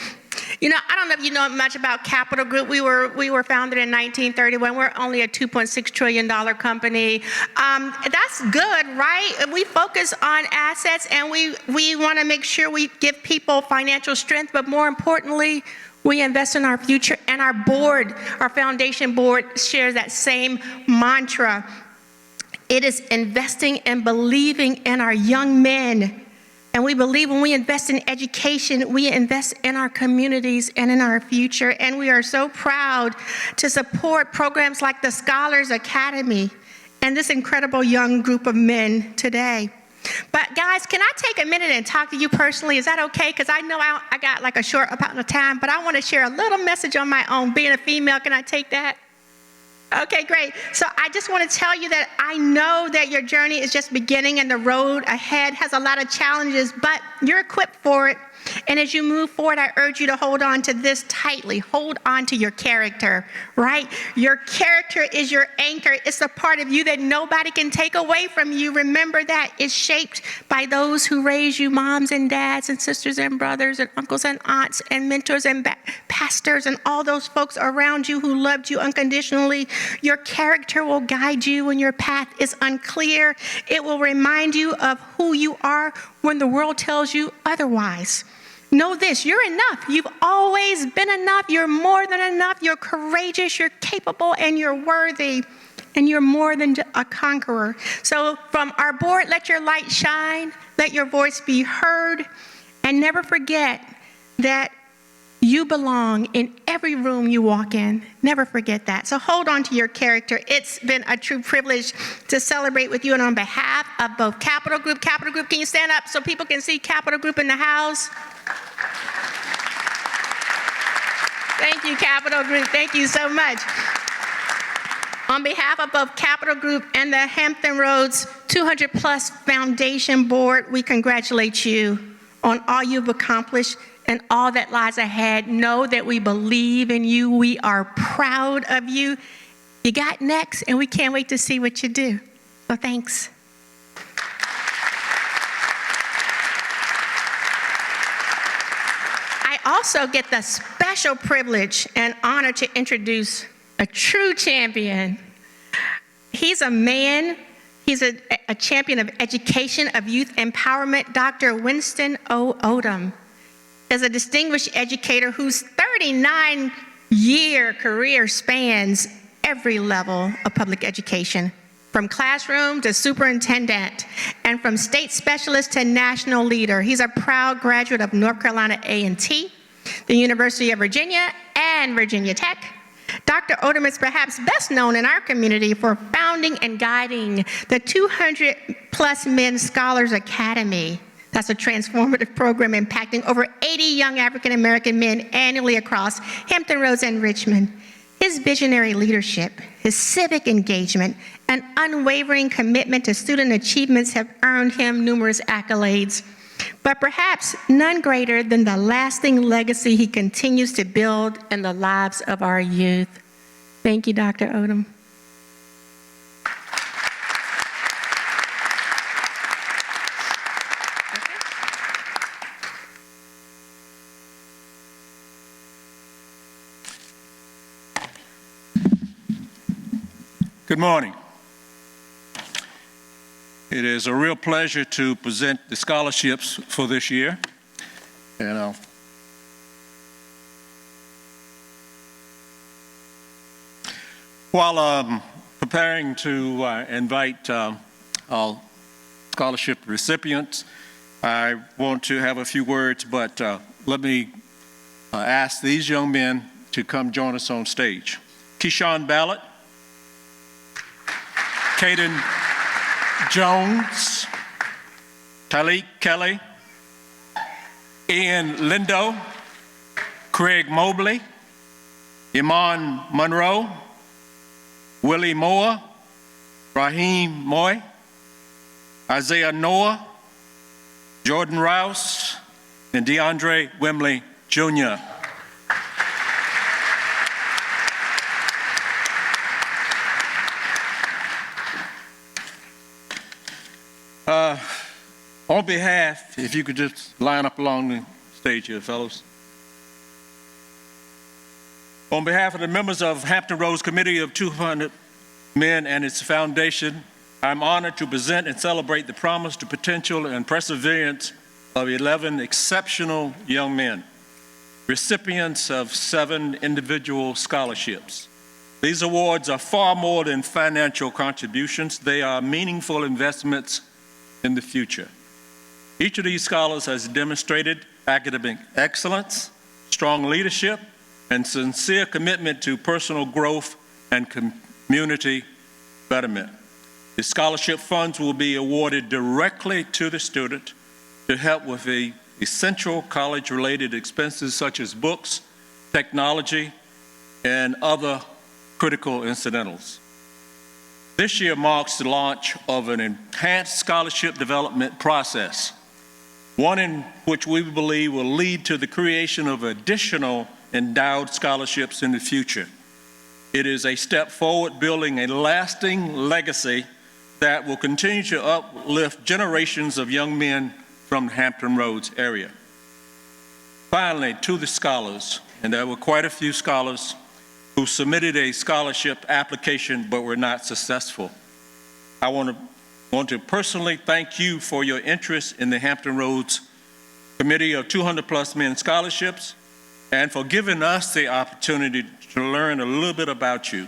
You know, I don't know if you know much about Capital Group. We were founded in 1931. We're only a $2.6 trillion company. That's good, right? We focus on assets, and we want to make sure we give people financial strength, but more importantly, we invest in our future. And our board, our foundation board, shares that same mantra. It is investing and believing in our young men. And we believe when we invest in education, we invest in our communities and in our future. And we are so proud to support programs like the Scholars Academy and this incredible young group of men today. But guys, can I take a minute and talk to you personally? Is that okay? Because I know I got like a short amount of time, but I want to share a little message on my own. Being a female, can I take that? Okay, great. So I just want to tell you that I know that your journey is just beginning and the road ahead has a lot of challenges, but you're equipped for it. And as you move forward, I urge you to hold on to this tightly. Hold on to your character, right? Your character is your anchor. It's the part of you that nobody can take away from you. Remember that. It's shaped by those who raise you, moms and dads and sisters and brothers and uncles and aunts and mentors and pastors and all those folks around you who loved you unconditionally. Your character will guide you when your path is unclear. It will remind you of who you are when the world tells you otherwise. Know this, you're enough. You've always been enough. You're more than enough. You're courageous, you're capable, and you're worthy. And you're more than a conqueror. So from our board, let your light shine. Let your voice be heard. And never forget that you belong in every room you walk in. Never forget that. So hold on to your character. It's been a true privilege to celebrate with you. And on behalf of both Capital Group, can you stand up so people can see Capital Group in the house? Thank you, Capital Group. Thank you so much. On behalf of both Capital Group and the Hampton Roads 200 Plus Foundation Board, we congratulate you on all you've accomplished and all that lies ahead. Know that we believe in you. We are proud of you. You got next, and we can't wait to see what you do. So thanks. I also get the special privilege and honor to introduce a true champion. He's a man. He's a champion of education, of youth empowerment. Dr. Winston O. Odom is a distinguished educator whose 39-year career spans every level of public education, from classroom to superintendent, and from state specialist to national leader. He's a proud graduate of North Carolina A&T, the University of Virginia, and Virginia Tech. Dr. Odom is perhaps best known in our community for founding and guiding the 200 Plus Men Scholars Academy. That's a transformative program impacting over 80 young African American men annually across Hampton Roads and Richmond. His visionary leadership, his civic engagement, and unwavering commitment to student achievements have earned him numerous accolades, but perhaps none greater than the lasting legacy he continues to build in the lives of our youth. Thank you, Dr. Odom. Good morning. It is a real pleasure to present the scholarships for this year. And while preparing to invite our scholarship recipients, I want to have a few words, but let me ask these young men to come join us on stage. Keyshawn Ballard, Caden Jones, Talik Kelly, Ian Lindo, Craig Mobley, Iman Monroe, Willie Moore, Raheem Moy, Isaiah Noah, Jordan Rouse, and DeAndre Wimley, Jr. On behalf, if you could just line up along the stage here, fellows. On behalf of the members of Hampton Roads Committee of 200 Men and its foundation, I'm honored to present and celebrate the promise, the potential, and perseverance of 11 exceptional young men, recipients of 7 individual scholarships. These awards are far more than financial contributions. They are meaningful investments in the future. Each of these scholars has demonstrated academic excellence, strong leadership, and sincere commitment to personal growth and community betterment. The scholarship funds will be awarded directly to the student to help with the essential college-related expenses such as books, technology, and other critical incidentals. This year marks the launch of an enhanced scholarship development process, one in which we believe will lead to the creation of additional endowed scholarships in the future. It is a step forward, building a lasting legacy that will continue to uplift generations of young men from the Hampton Roads area. Finally, to the scholars, and there were quite a few scholars who submitted a scholarship application but were not successful. I want to personally thank you for your interest in the Hampton Roads Committee of 200+ Men Scholarships and for giving us the opportunity to learn a little bit about you.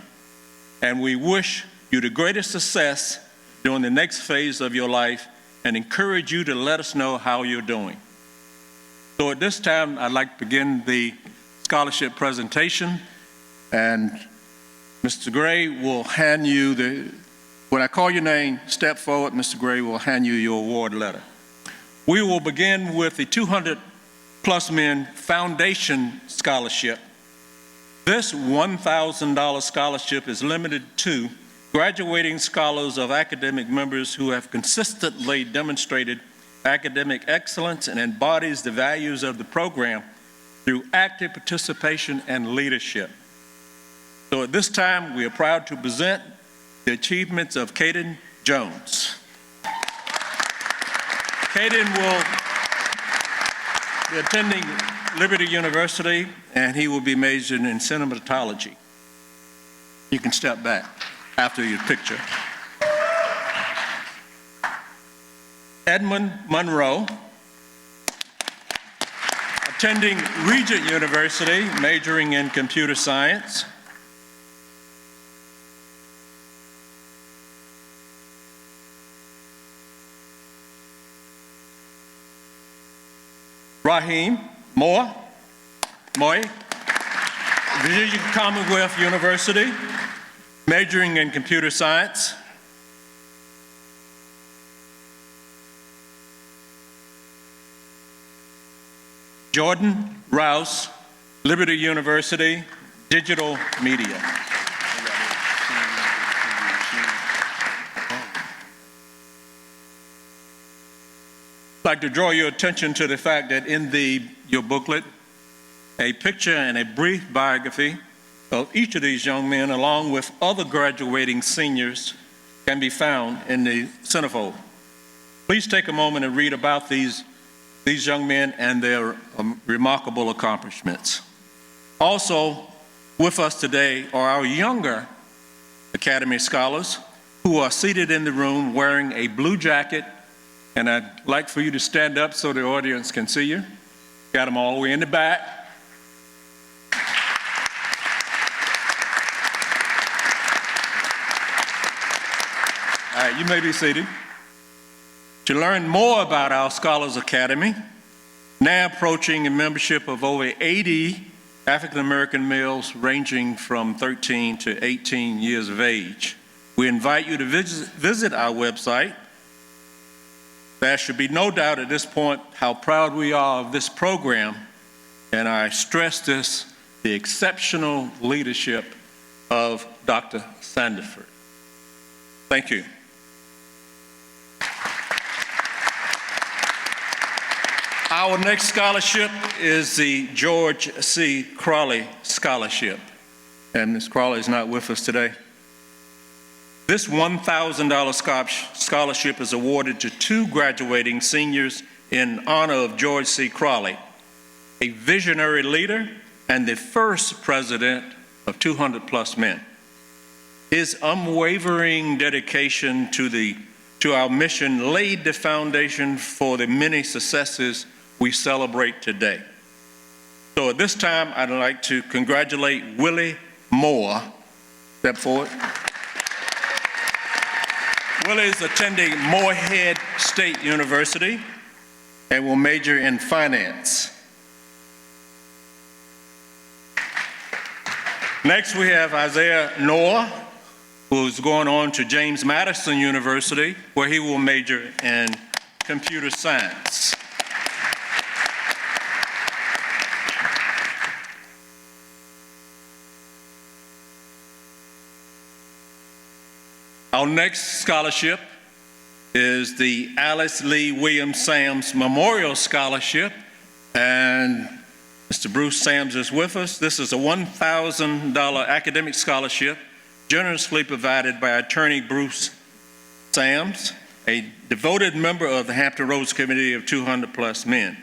And we wish you the greatest success during the next phase of your life and encourage you to let us know how you're doing. So at this time, I'd like to begin the scholarship presentation, and Mr. Gray will hand you when I call your name, step forward, Mr. Gray will hand you your award letter. We will begin with the 200+ Men Foundation Scholarship. This $1,000 scholarship is limited to graduating scholars of academic members who have consistently demonstrated academic excellence and embodies the values of the program through active participation and leadership. So at this time, we are proud to present the achievements of Caden Jones. Caden will be attending Liberty University, and he will be majoring in cinematology. You can step back after your picture. Edmund Monroe, attending Regent University, majoring in computer science. Raheem Moy, Virginia Commonwealth University, majoring in computer science. Jordan Rouse, Liberty University, digital media. I'd like to draw your attention to the fact that in your booklet, a picture and a brief biography of each of these young men, along with other graduating seniors, can be found in the centerfold. Please take a moment and read about these young men and their remarkable accomplishments. Also, with us today are our younger Academy Scholars who are seated in the room wearing a blue jacket, and I'd like for you to stand up so the audience can see you. Got them all the way in the back. All right, you may be seated. To learn more about our Scholars Academy, now approaching a membership of over 80 African American males ranging from 13 to 18 years of age, we invite you to visit our website. There should be no doubt at this point how proud we are of this program, and I stress this, the exceptional leadership of Dr. Sandiford. Thank you. Our next scholarship is the George C. Crawley Scholarship, and Ms. Crawley is not with us today. This $1,000 scholarship is awarded to 2 graduating seniors in honor of George C. Crawley, a visionary leader and the first president of 200 Plus Men. His unwavering dedication to our mission laid the foundation for the many successes we celebrate today. So at this time, I'd like to congratulate Willie Moore. Step forward. Willie is attending Morehead State University and will major in finance. Next, we have Isaiah Noah, who's going on to James Madison University, where he will major in computer science. Our next scholarship is the Alice Lee Williams Sams Memorial Scholarship, and Mr. Bruce Sams is with us. This is a $1,000 academic scholarship generously provided by attorney Bruce Sams, a devoted member of the Hampton Roads Committee of 200 Plus Men.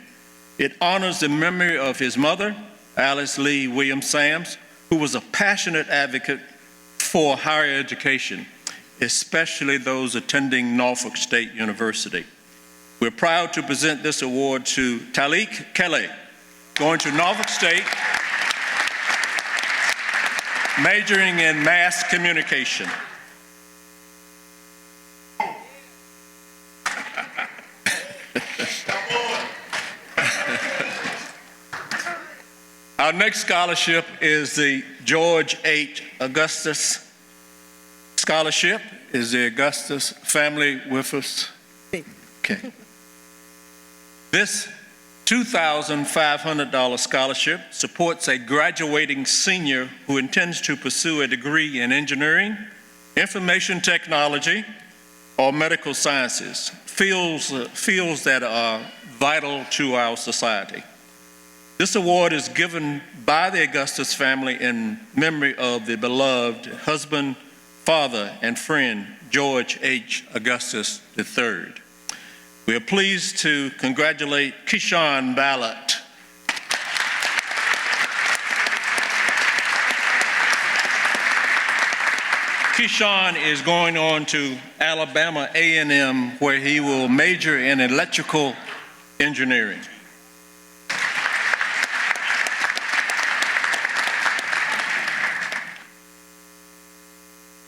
It honors the memory of his mother, Alice Lee Williams Sams, who was a passionate advocate for higher education, especially those attending Norfolk State University. We're proud to present this award to Talik Kelly, going to Norfolk State, majoring in mass communication. Our next scholarship is the George H. Augustus Scholarship. Is the Augustus family with us? Okay. This $2,500 scholarship supports a graduating senior who intends to pursue a degree in engineering, information technology, or medical sciences, fields that are vital to our society. This award is given by the Augustus family in memory of the beloved husband, father, and friend, George H. Augustus III. We are pleased to congratulate Keyshawn Ballot. Keyshawn is going on to Alabama A&M, where he will major in electrical engineering.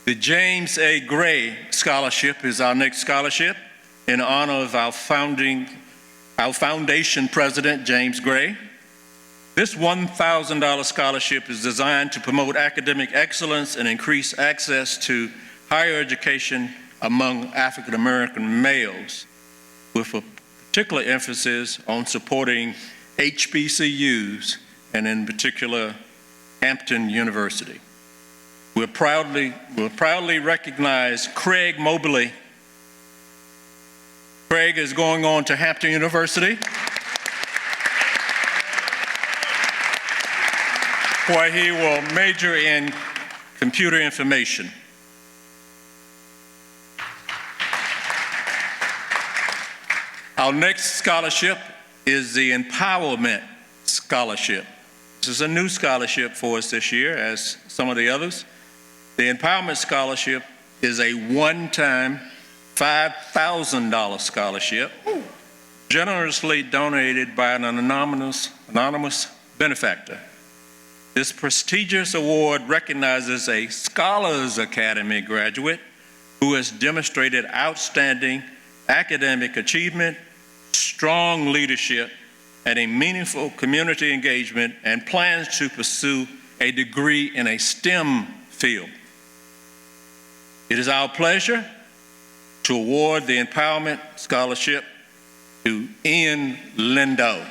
The James A. Gray Scholarship is our next scholarship in honor of our foundation president, James Gray. This $1,000 scholarship is designed to promote academic excellence and increase access to higher education among African American males, with a particular emphasis on supporting HBCUs and in particular Hampton University. We'll proudly recognize Craig Mobley Craig is going on to Hampton University, where he will major in computer information. Our next scholarship is the Empowerment Scholarship. This is a new scholarship for us this year, as some of the others. The Empowerment Scholarship is a one-time $5,000 scholarship, generously donated by an anonymous benefactor. This prestigious award recognizes a Scholars Academy graduate who has demonstrated outstanding academic achievement, strong leadership, and a meaningful community engagement, and plans to pursue a degree in a STEM field. It is our pleasure to award the Empowerment Scholarship to Ian Lindo.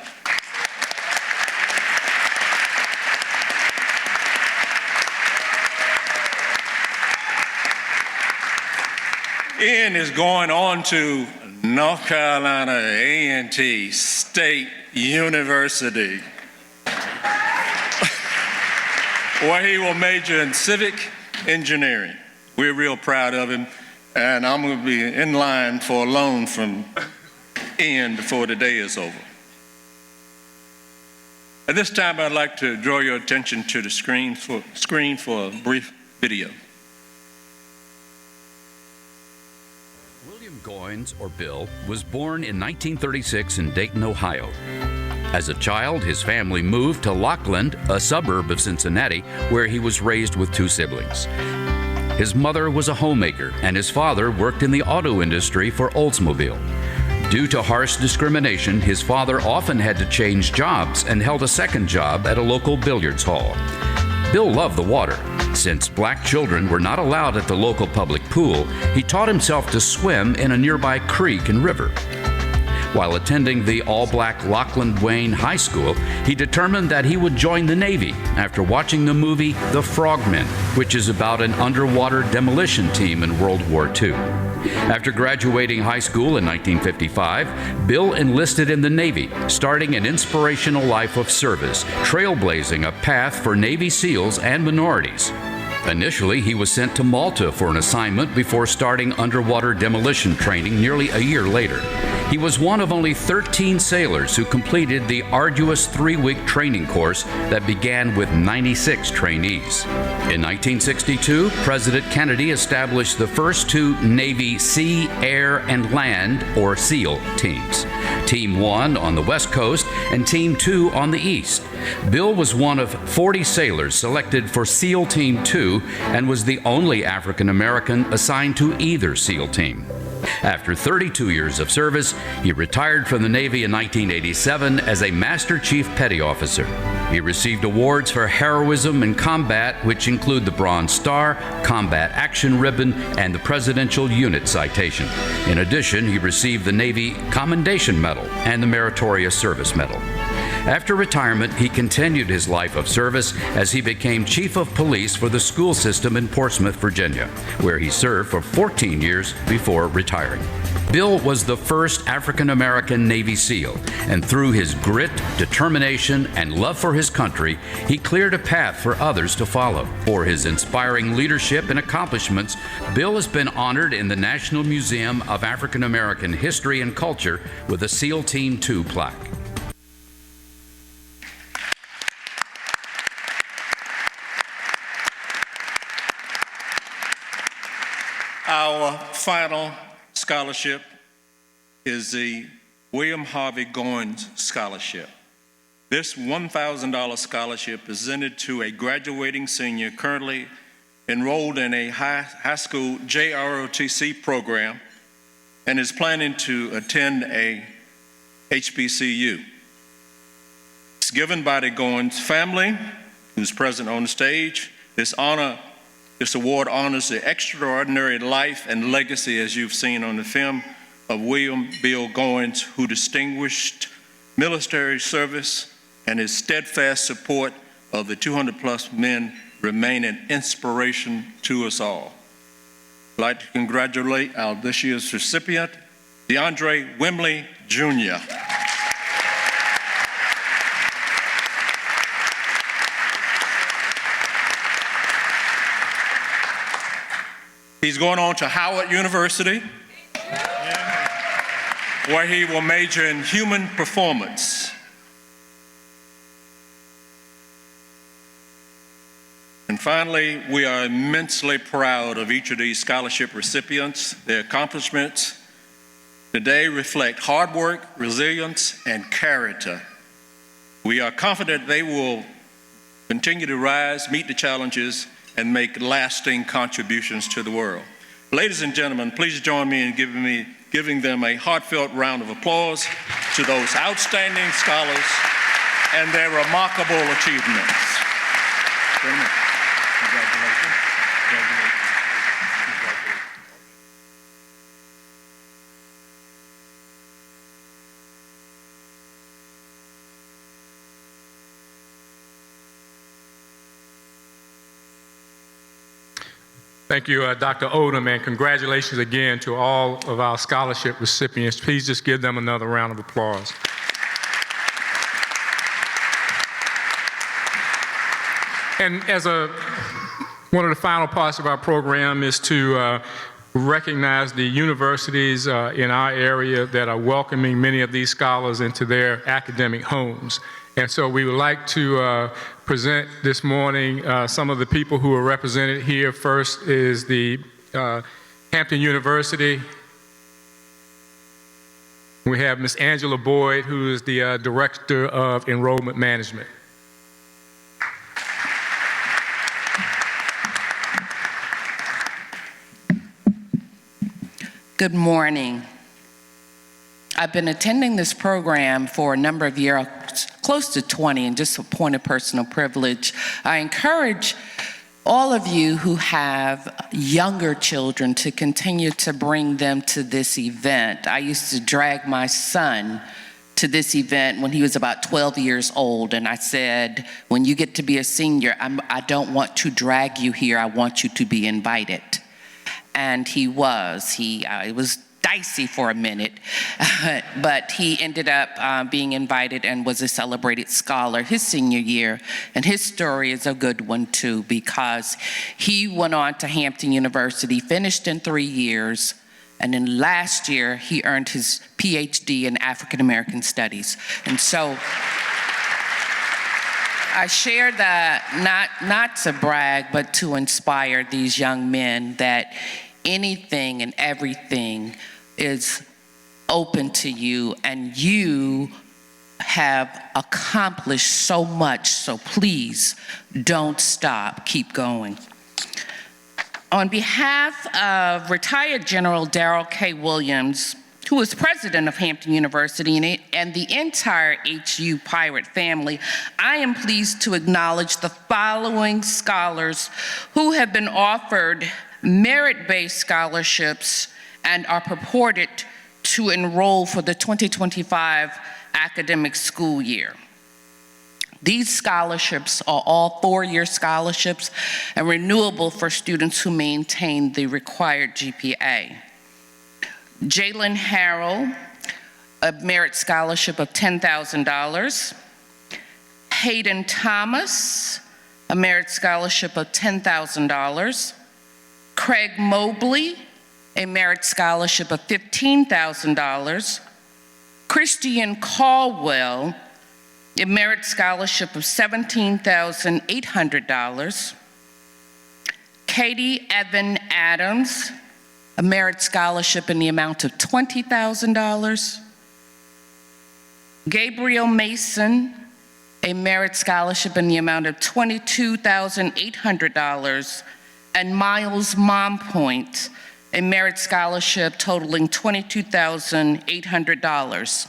Ian is going on to North Carolina A&T State University, where he will major in civic engineering. We're real proud of him, and I'm going to be in line for a loan from Ian before the day is over. At this time, I'd like to draw your attention to the screen for a brief video. William Goins, or Bill, was born in 1936 in Dayton, Ohio. As a child, his family moved to Lockland, a suburb of Cincinnati, where he was raised with two siblings. His mother was a homemaker, and his father worked in the auto industry for Oldsmobile. Due to harsh discrimination, his father often had to change jobs and held a second job at a local billiards hall. Bill loved the water. Since black children were not allowed at the local public pool, he taught himself to swim in a nearby creek and river. While attending the all-black Lockland Wayne High School, he determined that he would join the Navy after watching the movie The Frogmen, which is about an underwater demolition team in World War II. After graduating high school in 1955, Bill enlisted in the Navy, starting an inspirational life of service, trailblazing a path for Navy SEALs and minorities. Initially, he was sent to Malta for an assignment before starting underwater demolition training nearly a year later. He was one of only 13 sailors who completed the arduous 3-week training course that began with 96 trainees. In 1962, President Kennedy established the first two Navy Sea, Air, and Land, or SEAL, teams. Team 1 on the West Coast and Team 2 on the East. Bill was one of 40 sailors selected for SEAL Team 2 and was the only African American assigned to either SEAL team. After 32 years of service, he retired from the Navy in 1987 as a Master Chief Petty Officer. He received awards for heroism in combat, which include the Bronze Star, Combat Action Ribbon, and the Presidential Unit Citation. In addition, he received the Navy Commendation Medal and the Meritorious Service Medal. After retirement, he continued his life of service as he became Chief of Police for the school system in Portsmouth, Virginia, where he served for 14 years before retiring. Bill was the first African-American Navy SEAL, and through his grit, determination, and love for his country, he cleared a path for others to follow. For his inspiring leadership and accomplishments, Bill has been honored in the National Museum of African American History and Culture with a SEAL Team 2 plaque. Our final scholarship is the William Harvey Goins Scholarship. This $1,000 scholarship is presented to a graduating senior currently enrolled in a high school JROTC program and is planning to attend a HBCU. It's given by the Goins family, who's present on the stage. This award honors the extraordinary life and legacy, as you've seen on the film, of William Bill Goins, who distinguished military service and his steadfast support of the 200-plus men remain an inspiration to us all. I'd like to congratulate our this year's recipient, DeAndre Wimley, Jr. He's going on to Howard University, where he will major in human performance. And finally, we are immensely proud of each of these scholarship recipients. Their accomplishments today reflect hard work, resilience, and character. We are confident they will continue to rise, meet the challenges, and make lasting contributions to the world. Ladies and gentlemen, please join me in giving them a heartfelt round of applause to those outstanding scholars and their remarkable achievements. Gentlemen, congratulations. Congratulations. Thank you, Dr. Odom, and congratulations again to all of our scholarship recipients. Please just give them another round of applause. And as one of the final parts of our program is to recognize the universities in our area that are welcoming many of these scholars into their academic homes. And so we would like to present this morning some of the people who are represented here. First is the Hampton University. We have Ms. Angela Boyd, who is the Director of Enrollment Management. Good morning. I've been attending this program for a number of years, close to 20, and just a point of personal privilege. I encourage all of you who have younger children to continue to bring them to this event. I used to drag my son to this event when he was about 12 years old, and I said, when you get to be a senior, I don't want to drag you here, I want you to be invited. And he was. It was dicey for a minute, but he ended up being invited and was a celebrated scholar his senior year. And his story is a good one too, because he went on to Hampton University, finished in 3 years, and then last year he earned his PhD in African American Studies. And so I share that not to brag, but to inspire these young men that anything and everything is open to you, and you have accomplished so much, so please don't stop, keep going. On behalf of retired General Darrell K. Williams, who is president of Hampton University and the entire HU Pirate family, I am pleased to acknowledge the following scholars who have been offered merit-based scholarships and are purported to enroll for the 2025 academic school year. These scholarships are all 4-year scholarships and renewable for students who maintain the required GPA. Jalen Harrell, a merit scholarship of $10,000. Hayden Thomas, a merit scholarship of $10,000. Craig Mobley, a merit scholarship of $15,000. Christian Caldwell, a merit scholarship of $17,800. Katie Evan Adams, a merit scholarship in the amount of $20,000. Gabriel Mason, a merit scholarship in the amount of $22,800. And Miles Mompoint, a merit scholarship totaling $22,800.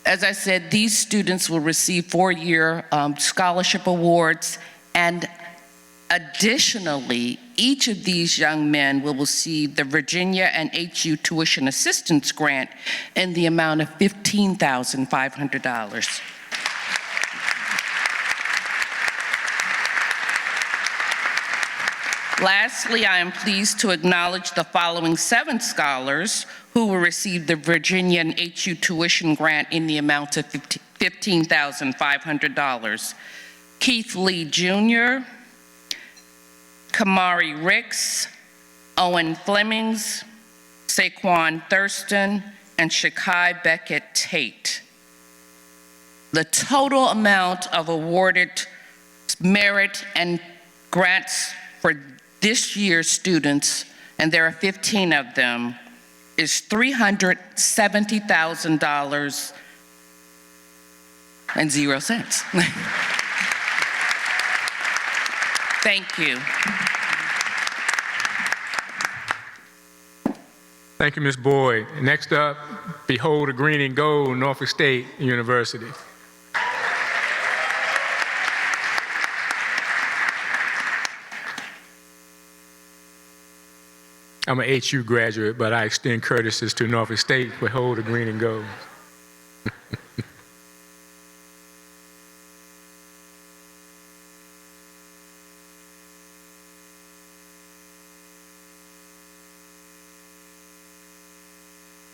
As I said, these students will receive 4-year scholarship awards, and additionally, each of these young men will receive the Virginia and HU Tuition Assistance Grant in the amount of $15,500. Lastly, I am pleased to acknowledge the following 7 scholars who will receive the Virginian HU tuition grant in the amount of $15,500. Keith Lee Jr., Kamari Ricks, Owen Flemings, Saquon Thurston, and Shakai Beckett Tate. The total amount of awarded merit and grants for this year's students, and there are 15 of them, is $370,000 and 0 cents. Thank you. Thank you, Ms. Boyd. Next up, behold the green and gold, Norfolk State University. I'm an HU graduate, but I extend courtesies to Norfolk State, behold the green and gold.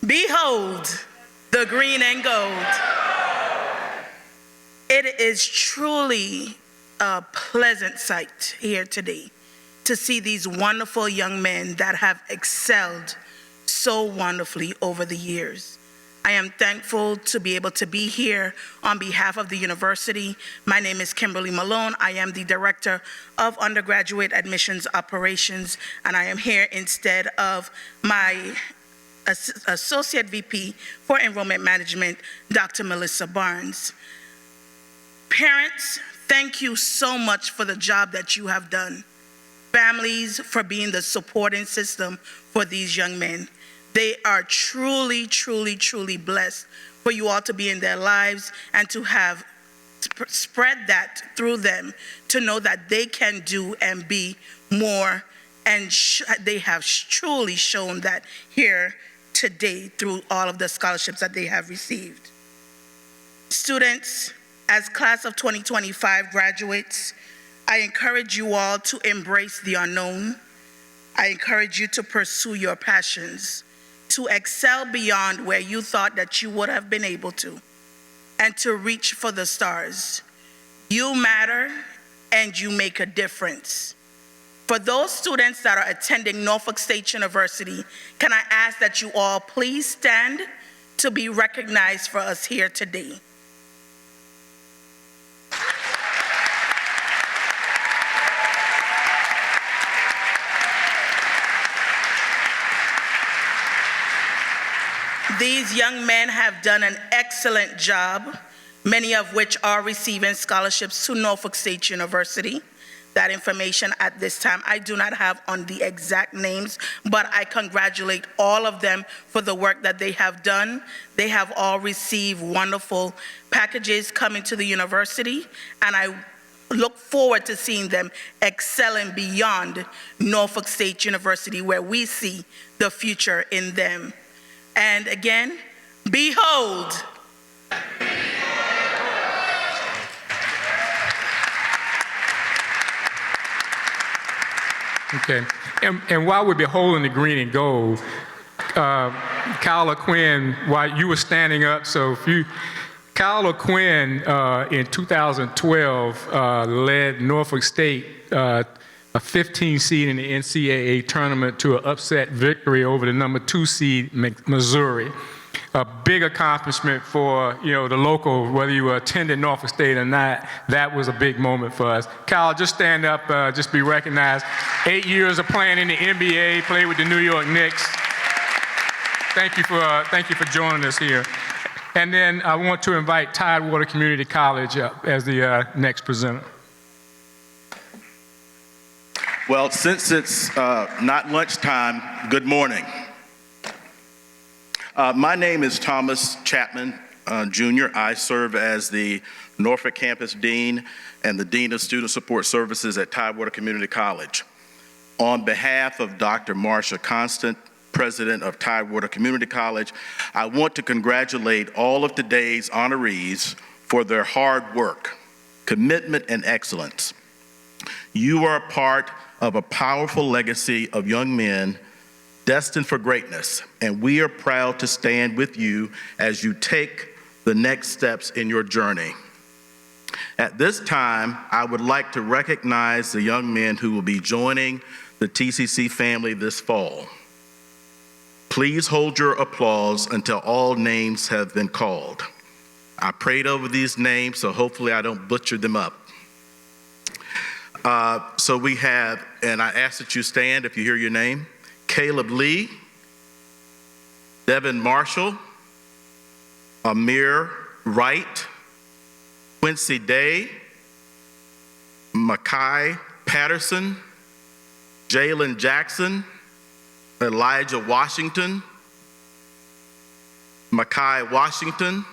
Behold the green and gold. It is truly a pleasant sight here today to see these wonderful young men that have excelled so wonderfully over the years. I am thankful to be able to be here on behalf of the university. My name is Kimberly Malone. I am the Director of Undergraduate Admissions Operations, and I am here instead of my Associate VP for Enrollment Management, Dr. Melissa Barnes. Parents, thank you so much for the job that you have done. Families, for being the supporting system for these young men. They are truly, truly, truly blessed for you all to be in their lives and to have spread that through them, to know that they can do and be more, and they have truly shown that here today through all of the scholarships that they have received. Students, as class of 2025 graduates, I encourage you all to embrace the unknown. I encourage you to pursue your passions, to excel beyond where you thought that you would have been able to, and to reach for the stars. You matter and you make a difference. For those students that are attending Norfolk State University, can I ask that you all please stand to be recognized for us here today? These young men have done an excellent job, many of which are receiving scholarships to Norfolk State University. That information at this time I do not have on the exact names, but I congratulate all of them for the work that they have done. They have all received wonderful packages coming to the university, and I look forward to seeing them excelling beyond Norfolk State University, where we see the future in them. And again, behold. Okay, and while we're beholding the green and gold, Kyle O'Quinn, while you were standing up, so if you, Kyle O'Quinn in 2012 led Norfolk State, a 15 seed in the NCAA tournament, to an upset victory over the number 2 seed Missouri. A big accomplishment for, you know, the local, whether you were attending Norfolk State or not. That was a big moment for us. Kyle, just stand up, just be recognized. 8 years of playing in the NBA, played with the New York Knicks. Thank you for joining us here. And then I want to invite Tidewater Community College up as the next presenter. Well, since it's not lunchtime, good morning. My name is Thomas Chapman, Jr. I serve as the Norfolk Campus Dean and the Dean of Student Support Services at Tidewater Community College. On behalf of Dr. Marsha Constant, President of Tidewater Community College, I want to congratulate all of today's honorees for their hard work, commitment, and excellence. You are a part of a powerful legacy of young men destined for greatness, and we are proud to stand with you as you take the next steps in your journey. At this time, I would like to recognize the young men who will be joining the TCC family this fall. Please hold your applause until all names have been called. I prayed over these names, so hopefully I don't butcher them up. So we have, and I ask that you stand if you hear your name, Caleb Lee, Devin Marshall, Amir Wright, Quincy Day, Makai Patterson, Jalen Jackson, Elijah Washington, Makai Washington,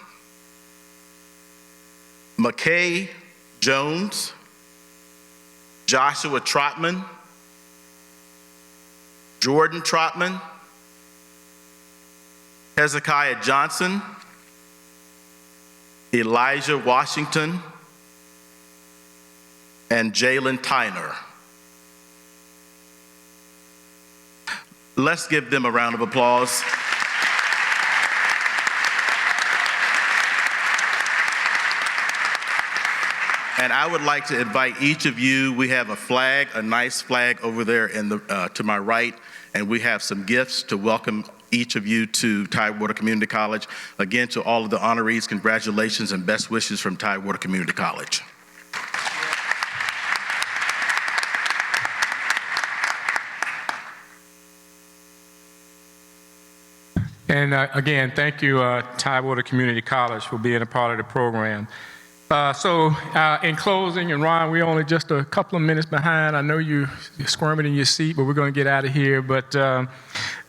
McKay Jones, Joshua Trotman, Jordan Trotman, Hezekiah Johnson, Elijah Washington, and Jalen Tyner. Let's give them a round of applause. And I would like to invite each of you, we have a flag, a nice flag over there in the, to my right, and we have some gifts to welcome each of you to Tidewater Community College. Again, to all of the honorees, congratulations and best wishes from Tidewater Community College. And again, thank you, Tidewater Community College, for being a part of the program. In closing, and Ron, we're only just a couple of minutes behind. I know you're squirming in your seat, but we're going to get out of here. But to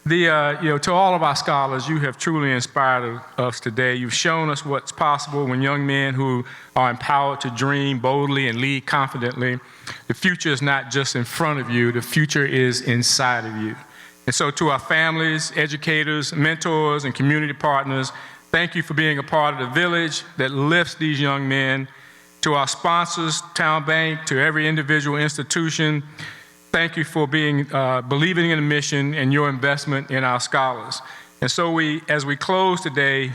all of our scholars, you have truly inspired us today. You've shown us what's possible when young men who are empowered to dream boldly and lead confidently. The future is not just in front of you, the future is inside of you. And so to our families, educators, mentors, and community partners, thank you for being a part of the village that lifts these young men. To our sponsors, Town Bank, to every individual institution, thank you for being believing in the mission and your investment in our scholars. And so as we close today,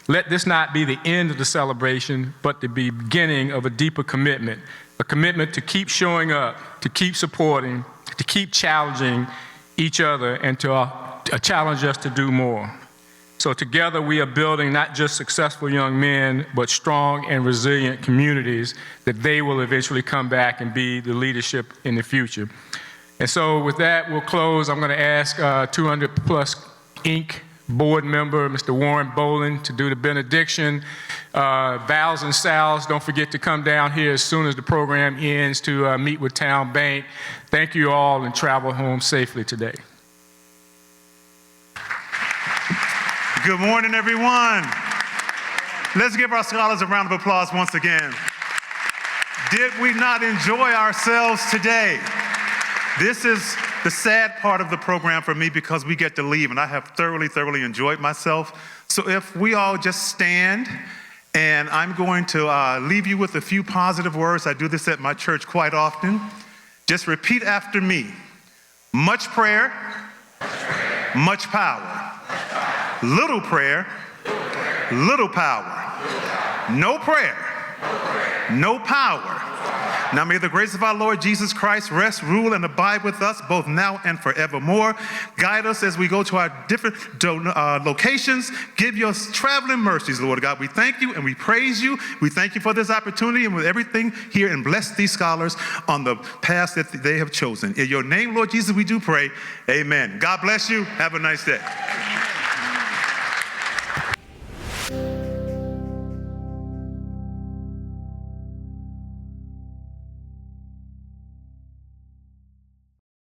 let this not be the end of the celebration, but the beginning of a deeper commitment, a commitment to keep showing up, to keep supporting, to keep challenging each other, and to challenge us to do more. So together we are building not just successful young men, but strong and resilient communities that they will eventually come back and be the leadership in the future. And so with that, we'll close. I'm going to ask 200 Plus Inc. board member, Mr. Warren Boland, to do the benediction. Vals and Sals, don't forget to come down here as soon as the program ends to meet with Town Bank. Thank you all, and travel home safely today. Good morning, everyone. Let's give our scholars a round of applause once again. Did we not enjoy ourselves today? This is the sad part of the program for me because we get to leave, and I have thoroughly enjoyed myself. So if we all just stand, and I'm going to leave you with a few positive words. I do this at my church quite often. Just repeat after me. Much prayer, much power. Little prayer, little power. No prayer, no power. Now may the grace of our Lord Jesus Christ rest, rule, and abide with us both now and forevermore. Guide us as we go to our different locations. Give your traveling mercies, Lord God. We thank you and we praise you. We thank you for this opportunity and with everything here, and bless these scholars on the path that they have chosen. In your name, Lord Jesus, we do pray. Amen. God bless you. Have a nice day.